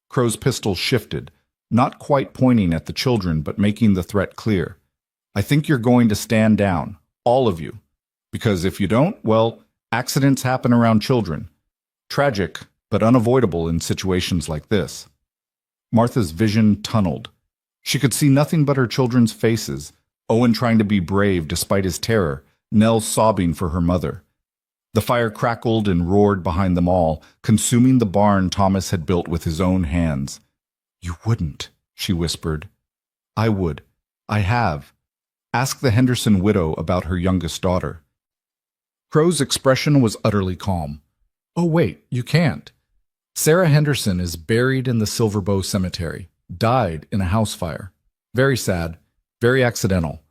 Crow's pistol shifted, not quite pointing at the children, but making the threat clear. I think you're going to stand down, all of you. Because if you don't, well, accidents happen around children. Tragic, but unavoidable in situations like this. Martha's vision tunneled. She could see nothing but her children's faces, Owen trying to be brave despite his terror, Nell sobbing for her mother. The fire crackled and roared behind them all, consuming the barn Thomas had built with his own hands. You wouldn't, she whispered. I would. I have. Ask the Henderson widow about her youngest daughter. Crow's expression was utterly calm. Oh, wait, you can't. Sarah Henderson is buried in the Silver Bow Cemetery. Died in a house fire. Very sad. Very accidental.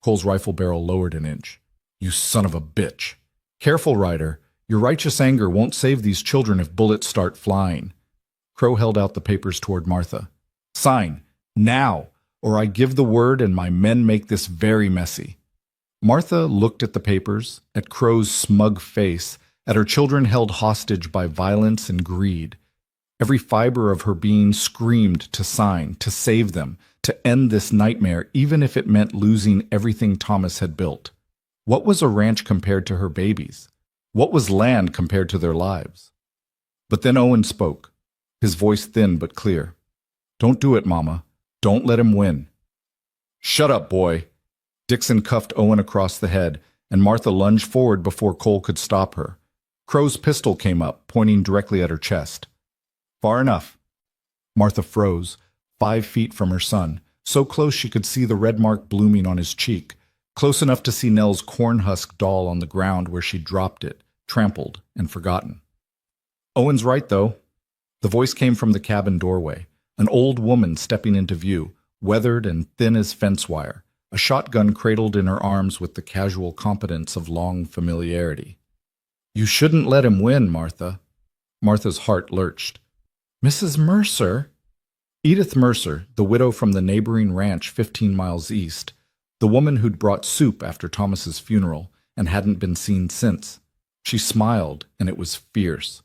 Cole's rifle barrel lowered an inch. You son of a bitch. Careful, Ryder. Your righteous anger won't save these children if bullets start flying. Crow held out the papers toward Martha. Sign. Now, or I give the word and my men make this very messy. Martha looked at the papers, at Crow's smug face, at her children held hostage by violence and greed. Every fiber of her being screamed to sign, to save them, to end this nightmare, even if it meant losing everything Thomas had built. What was a ranch compared to her babies? What was land compared to their lives? But then Owen spoke, his voice thin but clear. Don't do it, Mama. Don't let him win. Shut up, boy. Dixon cuffed Owen across the head, and Martha lunged forward before Cole could stop her. Crow's pistol came up, pointing directly at her chest. Far enough. Martha froze, 5 feet from her son, so close she could see the red mark blooming on his cheek, close enough to see Nell's corn-husk doll on the ground where she'd dropped it, trampled and forgotten. Owen's right, though. The voice came from the cabin doorway, an old woman stepping into view, weathered and thin as fence wire, a shotgun cradled in her arms with the casual competence of long familiarity. You shouldn't let him win, Martha. Martha's heart lurched. Mrs. Mercer? Edith Mercer, the widow from the neighboring ranch 15 miles east, the woman who'd brought soup after Thomas's funeral and hadn't been seen since. She smiled, and it was fierce.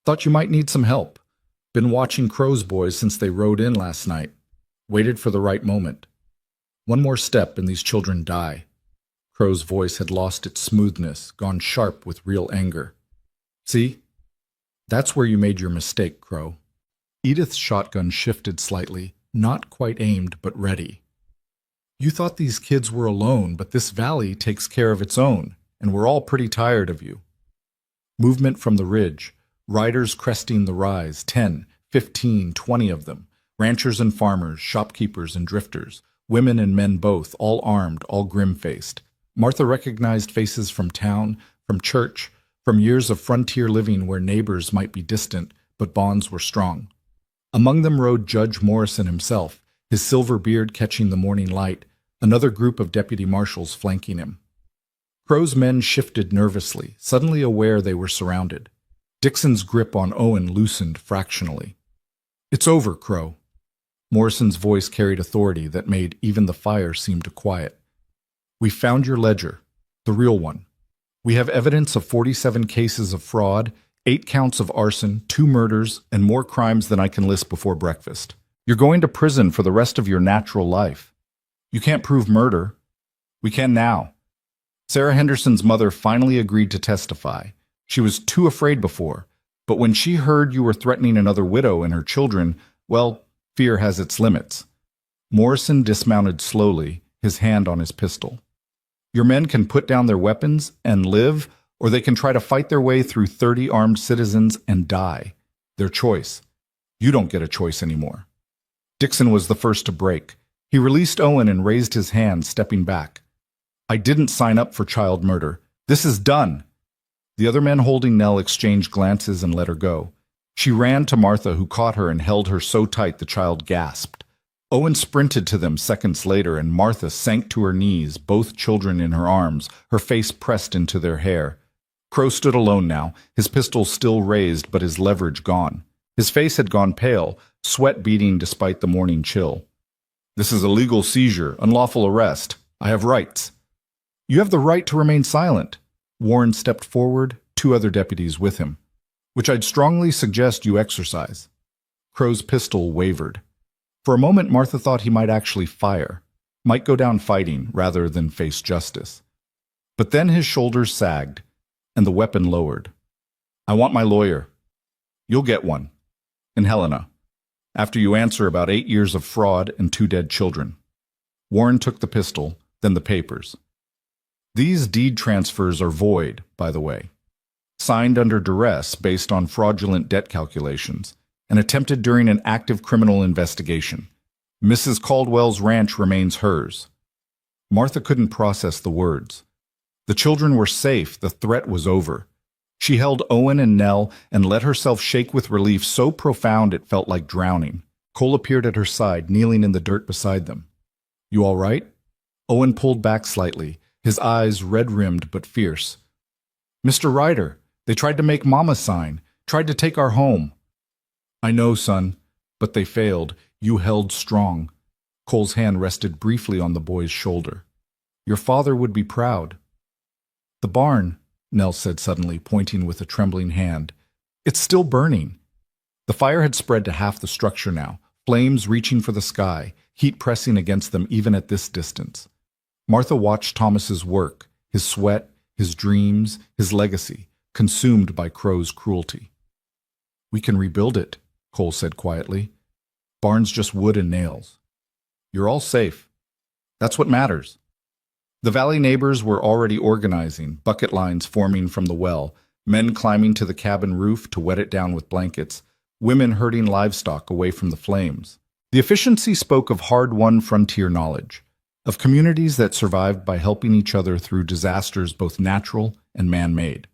Thought you might need some help. Been watching Crow's boys since they rode in last night. Waited for the right moment. One more step and these children die. Crow's voice had lost its smoothness, gone sharp with real anger. See? That's where you made your mistake, Crow. Edith's shotgun shifted slightly, not quite aimed but ready. You thought these kids were alone, but this valley takes care of its own, and we're all pretty tired of you. Movement from the ridge, riders cresting the rise, 10, 15, 20 of them, ranchers and farmers, shopkeepers and drifters, women and men both, all armed, all grim-faced. Martha recognized faces from town, from church, from years of frontier living where neighbors might be distant, but bonds were strong. Among them rode Judge Morrison himself, his silver beard catching the morning light, another group of deputy marshals flanking him. Crow's men shifted nervously, suddenly aware they were surrounded. Dixon's grip on Owen loosened fractionally. It's over, Crow. Morrison's voice carried authority that made even the fire seem to quiet. We found your ledger, the real one. We have evidence of 47 cases of fraud, 8 counts of arson, 2 murders, and more crimes than I can list before breakfast. You're going to prison for the rest of your natural life. You can't prove murder. We can now. Sarah Henderson's mother finally agreed to testify. She was too afraid before, but when she heard you were threatening another widow and her children, well, fear has its limits. Morrison dismounted slowly, his hand on his pistol. Your men can put down their weapons and live, or they can try to fight their way through 30 armed citizens and die. Their choice. You don't get a choice anymore. Dixon was the first to break. He released Owen and raised his hand, stepping back. I didn't sign up for child murder. This is done. The other men holding Nell exchanged glances and let her go. She ran to Martha, who caught her and held her so tight the child gasped. Owen sprinted to them seconds later, and Martha sank to her knees, both children in her arms, her face pressed into their hair. Crow stood alone now, his pistol still raised but his leverage gone. His face had gone pale, sweat beading despite the morning chill. This is a legal seizure, unlawful arrest. I have rights. You have the right to remain silent. Warren stepped forward, 2 other deputies with him. which I'd strongly suggest you exercise. Crow's pistol wavered. For a moment, Martha thought he might actually fire, might go down fighting rather than face justice. But then his shoulders sagged, and the weapon lowered. I want my lawyer. You'll get one. And Helena, after you answer about 8 years of fraud and 2 dead children. Warren took the pistol, then the papers. These deed transfers are void, by the way. Signed under duress based on fraudulent debt calculations, and attempted during an active criminal investigation. Mrs. Caldwell's ranch remains hers. Martha couldn't process the words. The children were safe, the threat was over. She held Owen and Nell and let herself shake with relief so profound it felt like drowning. Cole appeared at her side, kneeling in the dirt beside them. You all right? Owen pulled back slightly, his eyes red-rimmed but fierce. Mr. Ryder, they tried to make Mama sign, tried to take our home. I know, son, but they failed. You held strong. Cole's hand rested briefly on the boy's shoulder. Your father would be proud. The barn, Nell said suddenly, pointing with a trembling hand. It's still burning. The fire had spread to half the structure now, flames reaching for the sky, heat pressing against them even at this distance. Martha watched Thomas's work, his sweat, his dreams, his legacy, consumed by Crow's cruelty. We can rebuild it, Cole said quietly. Barn's just wood and nails. You're all safe. That's what matters. The valley neighbors were already organizing, bucket lines forming from the well, men climbing to the cabin roof to wet it down with blankets, women herding livestock away from the flames. The efficiency spoke of hard-won frontier knowledge, of communities that survived by helping each other through disasters both natural and man-made.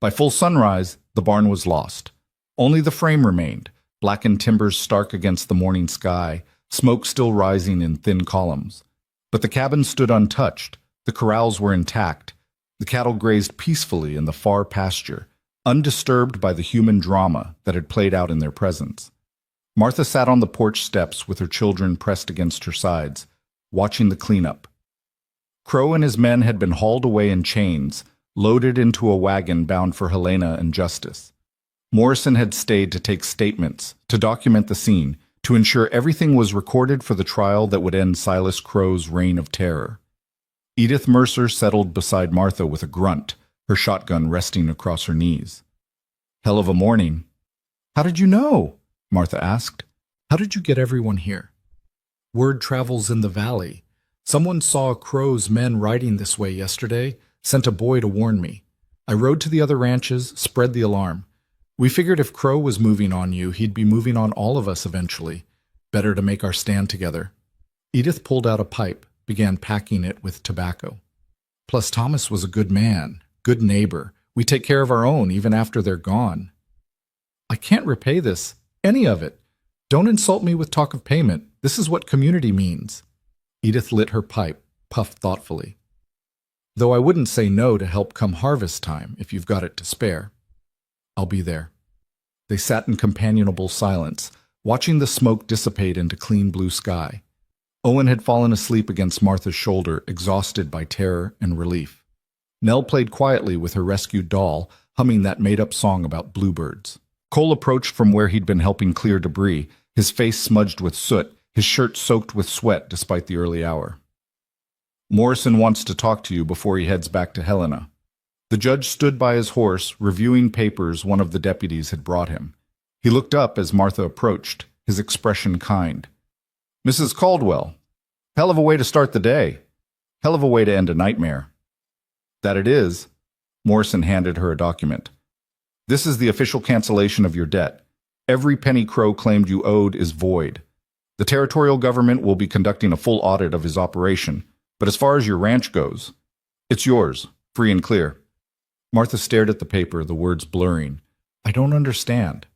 By full sunrise, the barn was lost. Only the frame remained, blackened timbers stark against the morning sky, smoke still rising in thin columns. But the cabin stood untouched, the corrals were intact, the cattle grazed peacefully in the far pasture, undisturbed by the human drama that had played out in their presence. Martha sat on the porch steps with her children pressed against her sides, watching the cleanup. Crow and his men had been hauled away in chains, loaded into a wagon bound for Helena and justice. Morrison had stayed to take statements, to document the scene, to ensure everything was recorded for the trial that would end Silas Crow's reign of terror. Edith Mercer settled beside Martha with a grunt, her shotgun resting across her knees. Hell of a morning. How did you know? Martha asked. How did you get everyone here? Word travels in the valley. Someone saw Crow's men riding this way yesterday, sent a boy to warn me. I rode to the other ranches, spread the alarm. We figured if Crow was moving on you, he'd be moving on all of us eventually. Better to make our stand together. Edith pulled out a pipe, began packing it with tobacco. Plus Thomas was a good man, good neighbor. We take care of our own even after they're gone. I can't repay this, any of it. Don't insult me with talk of payment. This is what community means. Edith lit her pipe, puffed thoughtfully. Though I wouldn't say no to help come harvest time if you've got it to spare. I'll be there. They sat in companionable silence, watching the smoke dissipate into clean blue sky. Owen had fallen asleep against Martha's shoulder, exhausted by terror and relief. Nell played quietly with her rescued doll, humming that made-up song about bluebirds. Cole approached from where he'd been helping clear debris, his face smudged with soot, his shirt soaked with sweat despite the early hour. Morrison wants to talk to you before he heads back to Helena. The judge stood by his horse, reviewing papers one of the deputies had brought him. He looked up as Martha approached, his expression kind. Mrs. Caldwell, hell of a way to start the day. Hell of a way to end a nightmare. That it is. Morrison handed her a document. This is the official cancellation of your debt. Every penny Crow claimed you owed is void. The territorial government will be conducting a full audit of his operation, but as far as your ranch goes, it's yours, free and clear. Martha stared at the paper, the words blurring. I don't understand.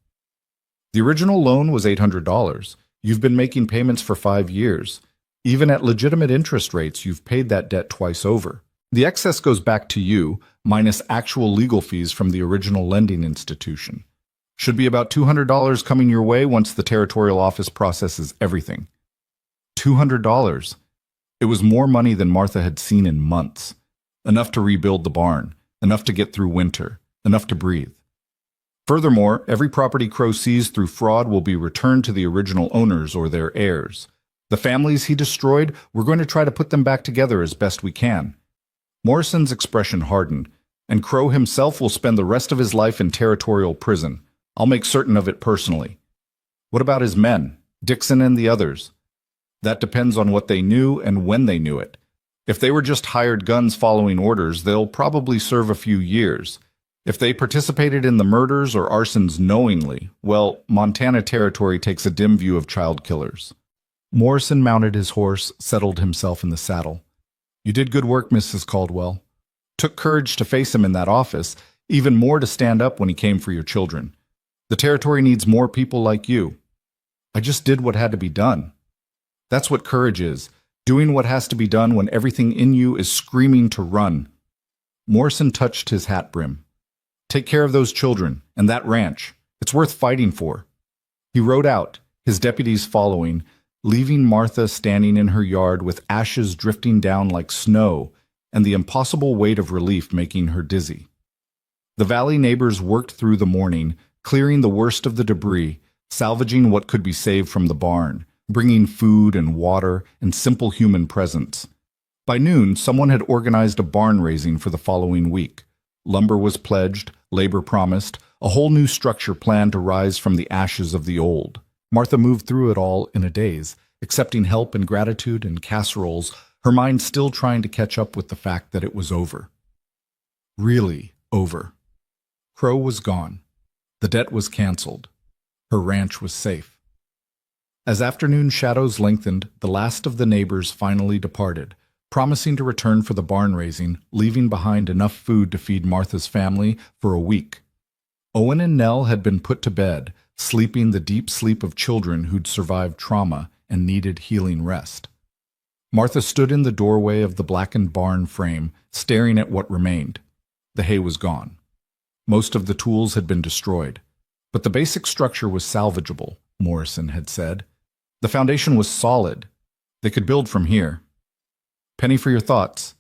The original loan was $800. You've been making payments for 5 years. Even at legitimate interest rates, you've paid that debt twice over. The excess goes back to you, minus actual legal fees from the original lending institution. Should be about $200 coming your way once the territorial office processes everything. $200. It was more money than Martha had seen in months. Enough to rebuild the barn. Enough to get through winter. Enough to breathe. Furthermore, every property Crow seized through fraud will be returned to the original owners or their heirs. The families he destroyed, we're going to try to put them back together as best we can. Morrison's expression hardened, and Crow himself will spend the rest of his life in territorial prison. I'll make certain of it personally. What about his men, Dixon and the others? That depends on what they knew and when they knew it. If they were just hired guns following orders, they'll probably serve a few years. If they participated in the murders or arsons knowingly, well, Montana Territory takes a dim view of child killers. Morrison mounted his horse, settled himself in the saddle. You did good work, Mrs. Caldwell. Took courage to face him in that office, even more to stand up when he came for your children. The territory needs more people like you. I just did what had to be done. That's what courage is, doing what has to be done when everything in you is screaming to run. Morrison touched his hat brim. Take care of those children and that ranch. It's worth fighting for. He rode out, his deputies following, leaving Martha standing in her yard with ashes drifting down like snow and the impossible weight of relief making her dizzy. The valley neighbors worked through the morning, clearing the worst of the debris, salvaging what could be saved from the barn, bringing food and water and simple human presence. By noon, someone had organized a barn raising for the following week. Lumber was pledged, labor promised, a whole new structure planned to rise from the ashes of the old. Martha moved through it all in a daze, accepting help and gratitude and casseroles, her mind still trying to catch up with the fact that it was over. Really over. Crow was gone. The debt was canceled. Her ranch was safe. As afternoon shadows lengthened, the last of the neighbors finally departed, promising to return for the barn raising, leaving behind enough food to feed Martha's family for a week. Owen and Nell had been put to bed, sleeping the deep sleep of children who'd survived trauma and needed healing rest. Martha stood in the doorway of the blackened barn frame, staring at what remained. The hay was gone. Most of the tools had been destroyed, but the basic structure was salvageable, Morrison had said. The foundation was solid. They could build from here. Penny for your thoughts.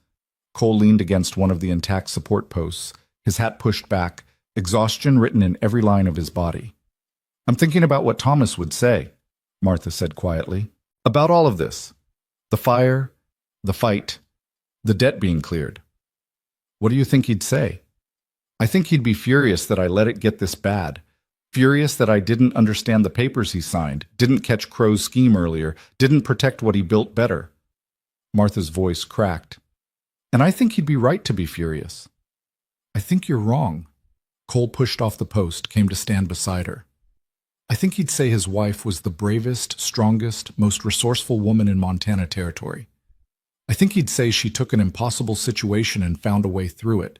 Cole leaned against one of the intact support posts, his hat pushed back, exhaustion written in every line of his body. I'm thinking about what Thomas would say, Martha said quietly. About all of this. The fire, the fight, the debt being cleared. What do you think he'd say? I think he'd be furious that I let it get this bad. Furious that I didn't understand the papers he signed, didn't catch Crow's scheme earlier, didn't protect what he built better. Martha's voice cracked. And I think he'd be right to be furious. I think you're wrong. Cole pushed off the post, came to stand beside her. I think he'd say his wife was the bravest, strongest, most resourceful woman in Montana Territory. I think he'd say she took an impossible situation and found a way through it.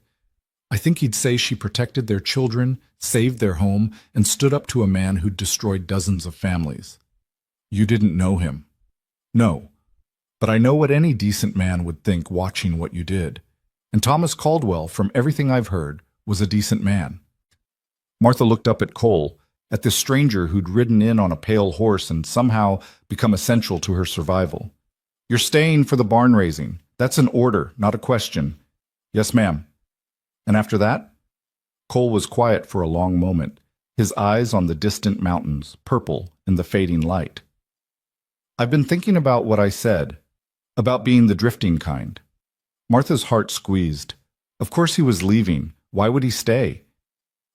I think he'd say she protected their children, saved their home, and stood up to a man who'd destroyed dozens of families. You didn't know him. No. But I know what any decent man would think watching what you did. And Thomas Caldwell, from everything I've heard, was a decent man. Martha looked up at Cole, at this stranger who'd ridden in on a pale horse and somehow become essential to her survival. You're staying for the barn raising. That's an order, not a question. Yes, ma'am. And after that? Cole was quiet for a long moment, his eyes on the distant mountains, purple in the fading light. I've been thinking about what I said, about being the drifting kind. Martha's heart squeezed. Of course he was leaving. Why would he stay?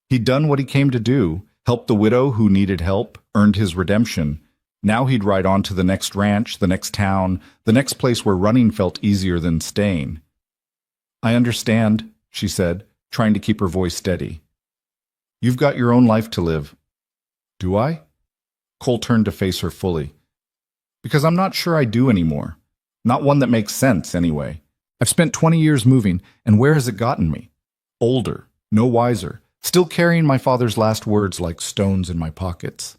He'd done what he came to do, helped the widow who needed help, earned his redemption. Now he'd ride on to the next ranch, the next town, the next place where running felt easier than staying. I understand, she said, trying to keep her voice steady. You've got your own life to live. Do I? Cole turned to face her fully. Because I'm not sure I do anymore. Not one that makes sense, anyway. I've spent 20 years moving, and where has it gotten me? Older, no wiser, still carrying my father's last words like stones in my pockets.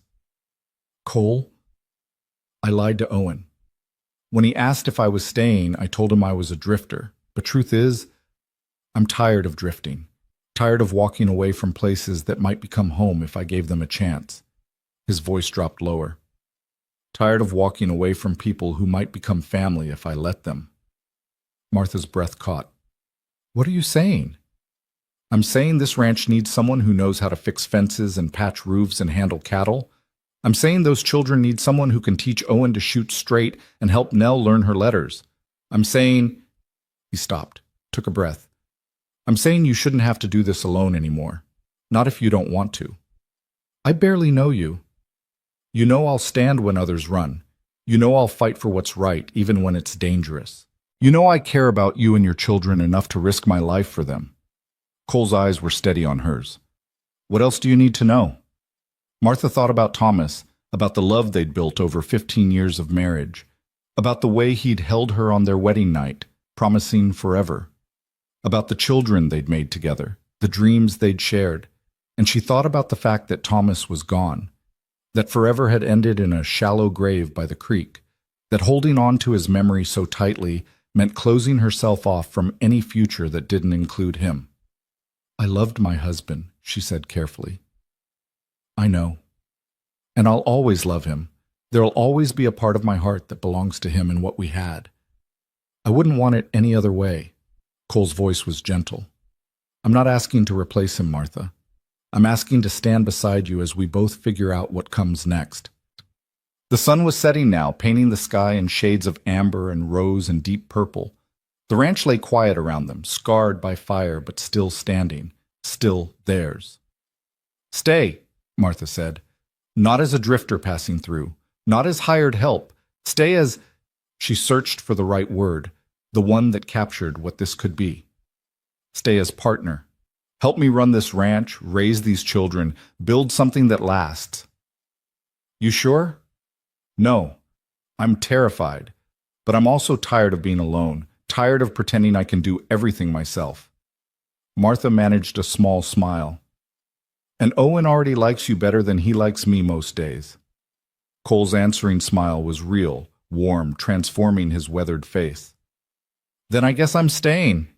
Cole? I lied to Owen. When he asked if I was staying, I told him I was a drifter. But truth is, I'm tired of drifting. Tired of walking away from places that might become home if I gave them a chance. His voice dropped lower. Tired of walking away from people who might become family if I let them. Martha's breath caught. What are you saying? I'm saying this ranch needs someone who knows how to fix fences and patch roofs and handle cattle. I'm saying those children need someone who can teach Owen to shoot straight and help Nell learn her letters. I'm saying... He stopped, took a breath. I'm saying you shouldn't have to do this alone anymore. Not if you don't want to. I barely know you. You know I'll stand when others run. You know I'll fight for what's right, even when it's dangerous. You know I care about you and your children enough to risk my life for them. Cole's eyes were steady on hers. What else do you need to know? Martha thought about Thomas, about the love they'd built over 15 years of marriage, about the way he'd held her on their wedding night, promising forever, about the children they'd made together, the dreams they'd shared, and she thought about the fact that Thomas was gone, that forever had ended in a shallow grave by the creek, that holding on to his memory so tightly meant closing herself off from any future that didn't include him. I loved my husband, she said carefully. I know. And I'll always love him. There'll always be a part of my heart that belongs to him and what we had. I wouldn't want it any other way. Cole's voice was gentle. I'm not asking to replace him, Martha. I'm asking to stand beside you as we both figure out what comes next. The sun was setting now, painting the sky in shades of amber and rose and deep purple. The ranch lay quiet around them, scarred by fire but still standing, still theirs. Stay, Martha said. Not as a drifter passing through, not as hired help. Stay as... She searched for the right word, the one that captured what this could be. Stay as partner. Help me run this ranch, raise these children, build something that lasts. You sure? No. I'm terrified. But I'm also tired of being alone, tired of pretending I can do everything myself. Martha managed a small smile. And Owen already likes you better than he likes me most days. Cole's answering smile was real, warm, transforming his weathered face. Then I guess I'm staying.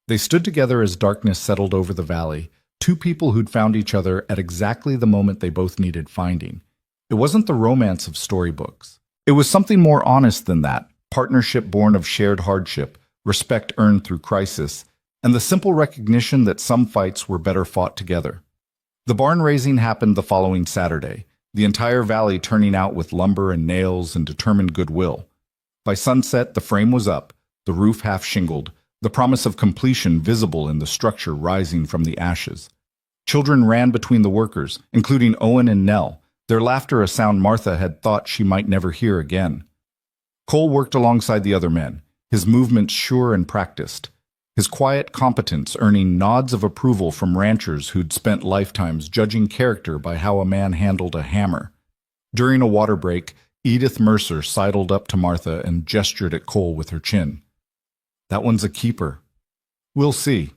They stood together as darkness settled over the valley, two people who'd found each other at exactly the moment they both needed finding. It wasn't the romance of storybooks. It was something more honest than that, partnership born of shared hardship, respect earned through crisis, and the simple recognition that some fights were better fought together. The barn raising happened the following Saturday, the entire valley turning out with lumber and nails and determined goodwill. By sunset, the frame was up, the roof half shingled, the promise of completion visible in the structure rising from the ashes. Children ran between the workers, including Owen and Nell, their laughter a sound Martha had thought she might never hear again. Cole worked alongside the other men, his movements sure and practiced, his quiet competence earning nods of approval from ranchers who'd spent lifetimes judging character by how a man handled a hammer. During a water break, Edith Mercer sidled up to Martha and gestured at Cole with her chin. That one's a keeper. We'll see.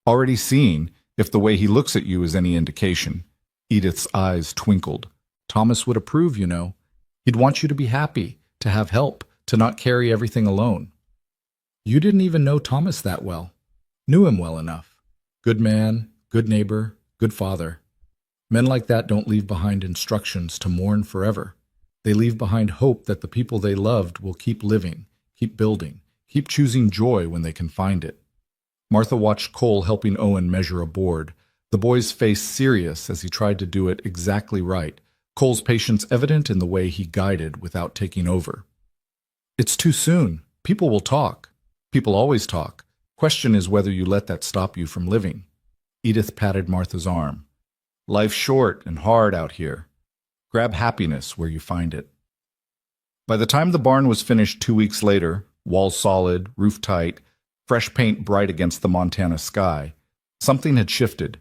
Already seeing, if the way he looks at you is any indication. Edith's eyes twinkled. Thomas would approve, you know. He'd want you to be happy, to have help, to not carry everything alone. You didn't even know Thomas that well. Knew him well enough. Good man, good neighbor, good father. Men like that don't leave behind instructions to mourn forever. They leave behind hope that the people they loved will keep living, keep building, keep choosing joy when they can find it. Martha watched Cole helping Owen measure a board, the boy's face serious as he tried to do it exactly right, Cole's patience evident in the way he guided without taking over. It's too soon. People will talk. People always talk. Question is whether you let that stop you from living. Edith patted Martha's arm. Life's short and hard out here. Grab happiness where you find it. By the time the barn was finished 2 weeks later, walls solid, roof tight, fresh paint bright against the Montana sky, something had shifted.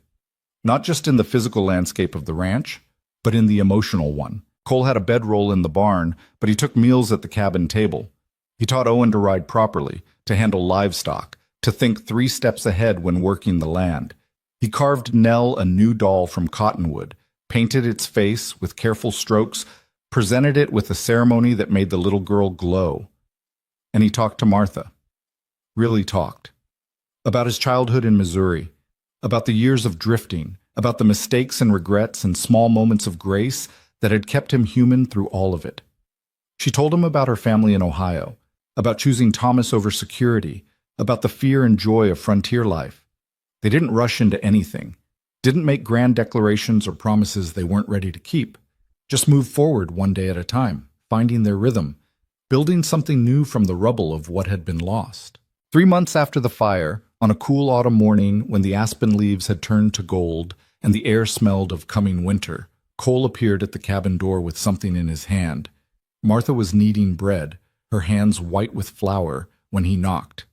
Not just in the physical landscape of the ranch, but in the emotional one. Cole had a bedroll in the barn, but he took meals at the cabin table. He taught Owen to ride properly, to handle livestock, to think 3 steps ahead when working the land. He carved Nell a new doll from cottonwood, painted its face with careful strokes, presented it with a ceremony that made the little girl glow. And he talked to Martha. Really talked. About his childhood in Missouri, about the years of drifting, about the mistakes and regrets and small moments of grace that had kept him human through all of it. She told him about her family in Ohio, about choosing Thomas over security, about the fear and joy of frontier life. They didn't rush into anything, didn't make grand declarations or promises they weren't ready to keep. Just moved forward one day at a time, finding their rhythm, building something new from the rubble of what had been lost. 3 months after the fire, on a cool autumn morning when the aspen leaves had turned to gold and the air smelled of coming winter, Cole appeared at the cabin door with something in his hand. Martha was kneading bread, her hands white with flour, when he knocked.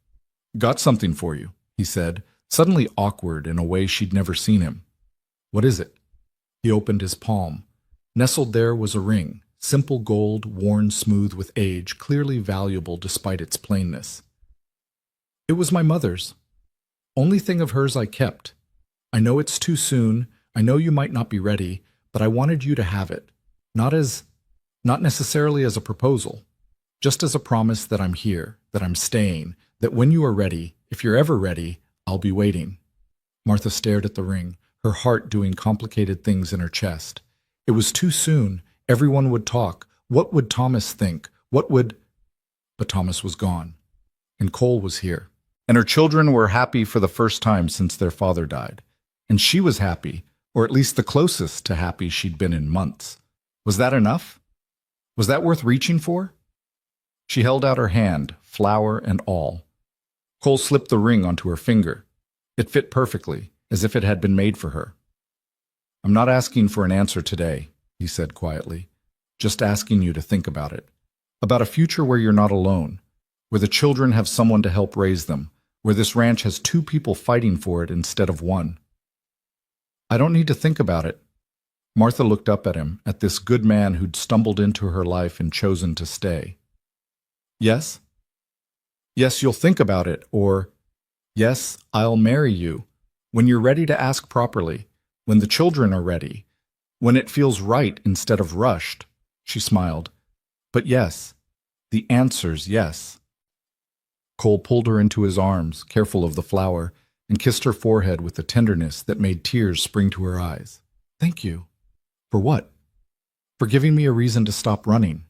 "Got something for you," he said, suddenly awkward in a way she'd never seen him. "What is it?" He opened his palm. Nestled there was a ring, simple gold, worn smooth with age, clearly valuable despite its plainness. "It was my mother's. Only thing of hers I kept. I know it's too soon, I know you might not be ready, but I wanted you to have it. Not necessarily as a proposal, just as a promise that I'm here, that I'm staying, that when you are ready, if you're ever ready, I'll be waiting." Martha stared at the ring, her heart doing complicated things in her chest. It was too soon. Everyone would talk. What would Thomas think? But Thomas was gone. And Cole was here. And her children were happy for the first time since their father died. And she was happy, or at least the closest to happy she'd been in months. Was that enough? Was that worth reaching for? She held out her hand, flower and all. Cole slipped the ring onto her finger. It fit perfectly, as if it had been made for her. "I'm not asking for an answer today," he said quietly. "Just asking you to think about it. About a future where you're not alone, where the children have someone to help raise them, where this ranch has 2 people fighting for it instead of 1. "I don't need to think about it." Martha looked up at him, at this good man who'd stumbled into her life and chosen to stay. "Yes? Yes, you'll think about it, or, yes, I'll marry you, when you're ready to ask properly, when the children are ready, when it feels right instead of rushed." She smiled. "But yes, the answer's yes." Cole pulled her into his arms, careful of the flower, and kissed her forehead with a tenderness that made tears spring to her eyes. "Thank you." "For what?" "For giving me a reason to stop running."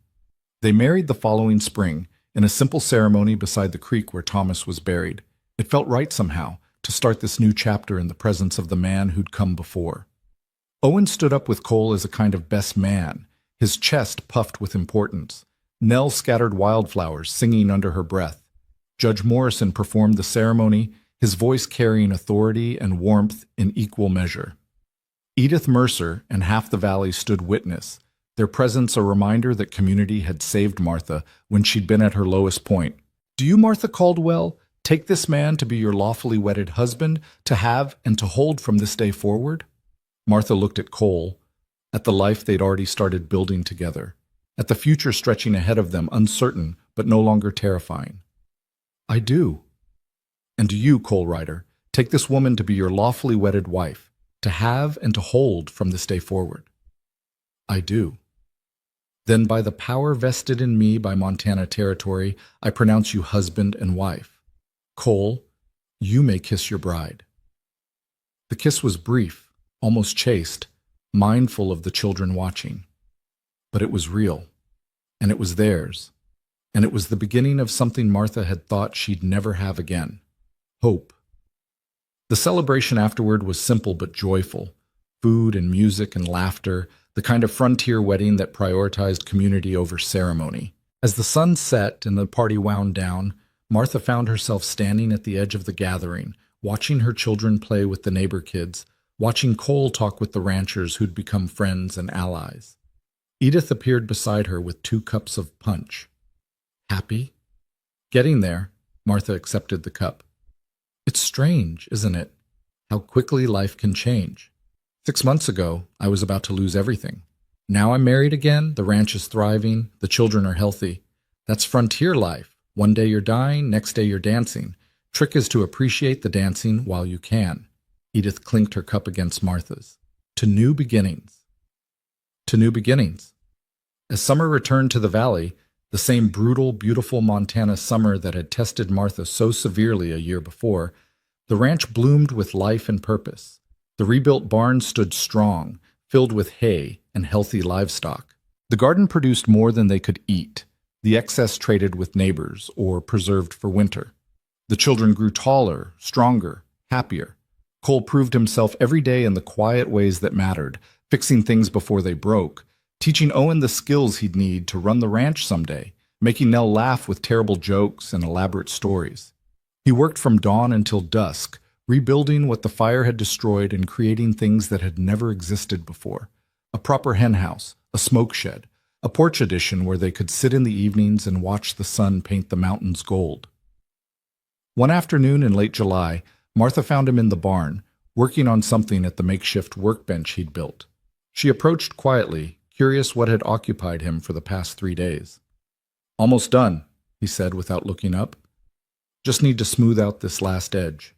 They married the following spring, in a simple ceremony beside the creek where Thomas was buried. It felt right somehow, to start this new chapter in the presence of the man who'd come before. Owen stood up with Cole as a kind of best man, his chest puffed with importance. Nell scattered wildflowers, singing under her breath. Judge Morrison performed the ceremony, his voice carrying authority and warmth in equal measure. Edith Mercer and half the valley stood witness, their presence a reminder that community had saved Martha when she'd been at her lowest point. "Do you, Martha Caldwell, take this man to be your lawfully wedded husband, to have and to hold from this day forward?" Martha looked at Cole, at the life they'd already started building together, at the future stretching ahead of them, uncertain but no longer terrifying. "I do." "And do you, Cole Ryder, take this woman to be your lawfully wedded wife, to have and to hold from this day forward?" "I do." "Then by the power vested in me by Montana Territory, I pronounce you husband and wife. Cole, you may kiss your bride." The kiss was brief, almost chaste, mindful of the children watching. But it was real, and it was theirs, and it was the beginning of something Martha had thought she'd never have again: hope. The celebration afterward was simple but joyful: food and music and laughter, the kind of frontier wedding that prioritized community over ceremony. As the sun set and the party wound down, Martha found herself standing at the edge of the gathering, watching her children play with the neighbor kids, watching Cole talk with the ranchers who'd become friends and allies. Edith appeared beside her with 2 cups of punch. "Happy?" "Getting there." Martha accepted the cup. "It's strange, isn't it, how quickly life can change. 6 months ago, I was about to lose everything. Now I'm married again, the ranch is thriving, the children are healthy. That's frontier life. One day you're dying, next day you're dancing. Trick is to appreciate the dancing while you can." Edith clinked her cup against Martha's. "To new beginnings." To new beginnings. As summer returned to the valley, the same brutal, beautiful Montana summer that had tested Martha so severely a year before, the ranch bloomed with life and purpose. The rebuilt barn stood strong, filled with hay and healthy livestock. The garden produced more than they could eat, the excess traded with neighbors or preserved for winter. The children grew taller, stronger, happier. Cole proved himself every day in the quiet ways that mattered, fixing things before they broke, teaching Owen the skills he'd need to run the ranch someday, making Nell laugh with terrible jokes and elaborate stories. He worked from dawn until dusk, rebuilding what the fire had destroyed and creating things that had never existed before. A proper henhouse, a smoke shed, a porch addition where they could sit in the evenings and watch the sun paint the mountains gold. One afternoon in late July, Martha found him in the barn, working on something at the makeshift workbench he'd built. She approached quietly, curious what had occupied him for the past 3 days. "Almost done," he said without looking up. "Just need to smooth out this last edge."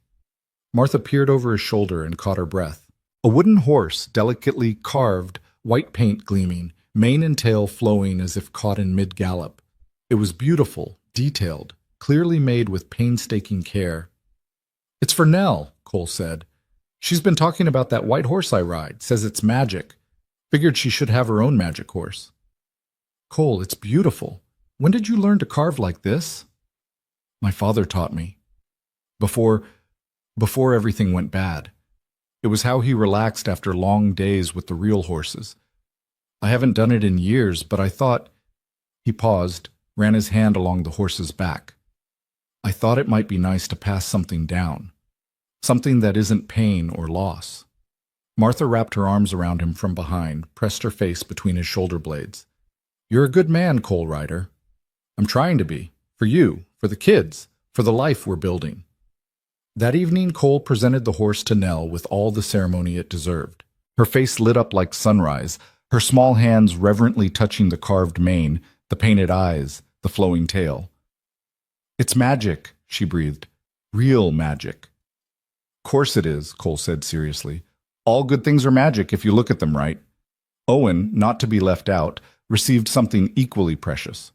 Martha peered over his shoulder and caught her breath. A wooden horse, delicately carved, white paint gleaming, mane and tail flowing as if caught in mid-gallop. It was beautiful, detailed, clearly made with painstaking care. "It's for Nell," Cole said. "She's been talking about that white horse I ride, says it's magic. Figured she should have her own magic horse." "Cole, it's beautiful. When did you learn to carve like this?" "My father taught me. Before everything went bad. It was how he relaxed after long days with the real horses. I haven't done it in years, but I thought—" He paused, ran his hand along the horse's back. "I thought it might be nice to pass something down. Something that isn't pain or loss." Martha wrapped her arms around him from behind, pressed her face between his shoulder blades. "You're a good man, Cole Ryder. I'm trying to be. For you, for the kids, for the life we're building." That evening, Cole presented the horse to Nell with all the ceremony it deserved. Her face lit up like sunrise, her small hands reverently touching the carved mane, the painted eyes, the flowing tail. "It's magic," she breathed. "Real magic." "Course it is," Cole said seriously. "All good things are magic if you look at them right." Owen, not to be left out, received something equally precious.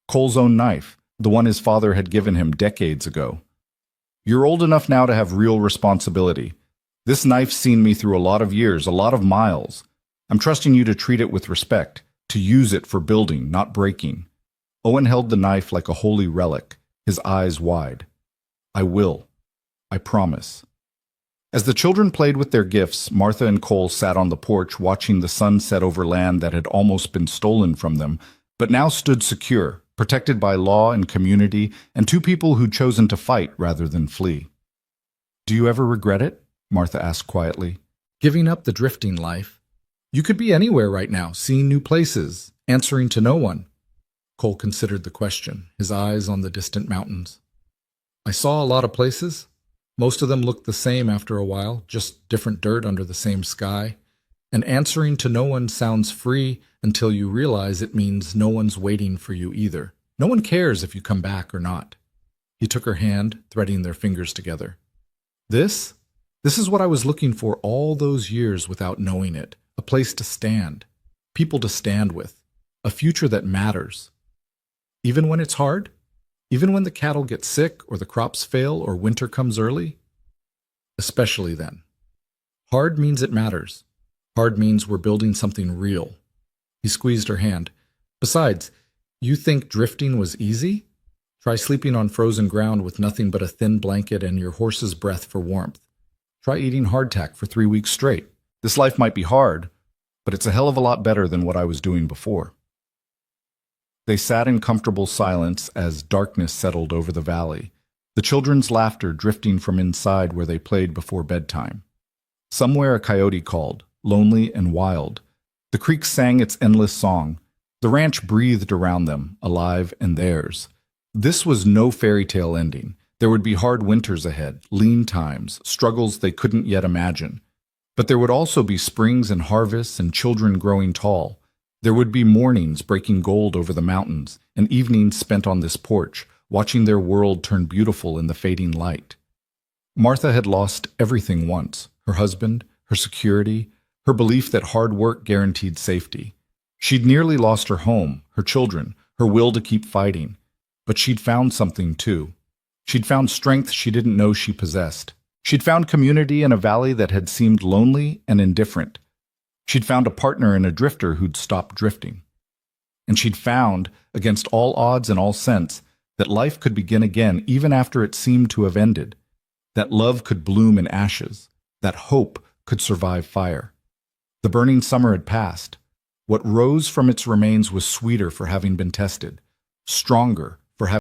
Cole's own knife, the one his father had given him decades ago. "You're old enough now to have real responsibility. This knife's seen me through a lot of years, a lot of miles. I'm trusting you to treat it with respect, to use it for building, not breaking." Owen held the knife like a holy relic, his eyes wide. "I will. I promise." As the children played with their gifts, Martha and Cole sat on the porch watching the sun set over land that had almost been stolen from them, but now stood secure, protected by law and community, and two people who'd chosen to fight rather than flee. "Do you ever regret it?" Martha asked quietly. "Giving up the drifting life? You could be anywhere right now, seeing new places, answering to no one." Cole considered the question, his eyes on the distant mountains. "I saw a lot of places. Most of them looked the same after a while, just different dirt under the same sky. And answering to no one sounds free until you realize it means no one's waiting for you either. No one cares if you come back or not." He took her hand, threading their fingers together. This is what I was looking for all those years without knowing it. A place to stand, people to stand with, a future that matters. Even when it's hard? Even when the cattle get sick or the crops fail or winter comes early? Especially then. Hard means it matters. Hard means we're building something real. He squeezed her hand. "Besides, you think drifting was easy? Try sleeping on frozen ground with nothing but a thin blanket and your horse's breath for warmth. Try eating hardtack for 3 weeks straight. This life might be hard, but it's a hell of a lot better than what I was doing before." They sat in comfortable silence as darkness settled over the valley, the children's laughter drifting from inside where they played before bedtime. Somewhere a coyote called, lonely and wild. The creek sang its endless song. The ranch breathed around them, alive and theirs. This was no fairy tale ending. There would be hard winters ahead, lean times, struggles they couldn't yet imagine. But there would also be springs and harvests and children growing tall. There would be mornings breaking gold over the mountains, and evenings spent on this porch, watching their world turn beautiful in the fading light. Martha had lost everything once, her husband, her security, her belief that hard work guaranteed safety. She'd nearly lost her home, her children, her will to keep fighting. But she'd found something too. She'd found strength she didn't know she possessed. She'd found community in a valley that had seemed lonely and indifferent. She'd found a partner in a drifter who'd stopped drifting. And she'd found, against all odds and all sense, that life could begin again even after it seemed to have ended, that love could bloom in ashes, that hope could survive fire. The burning summer had passed. What rose from its remains was sweeter for having been tested, stronger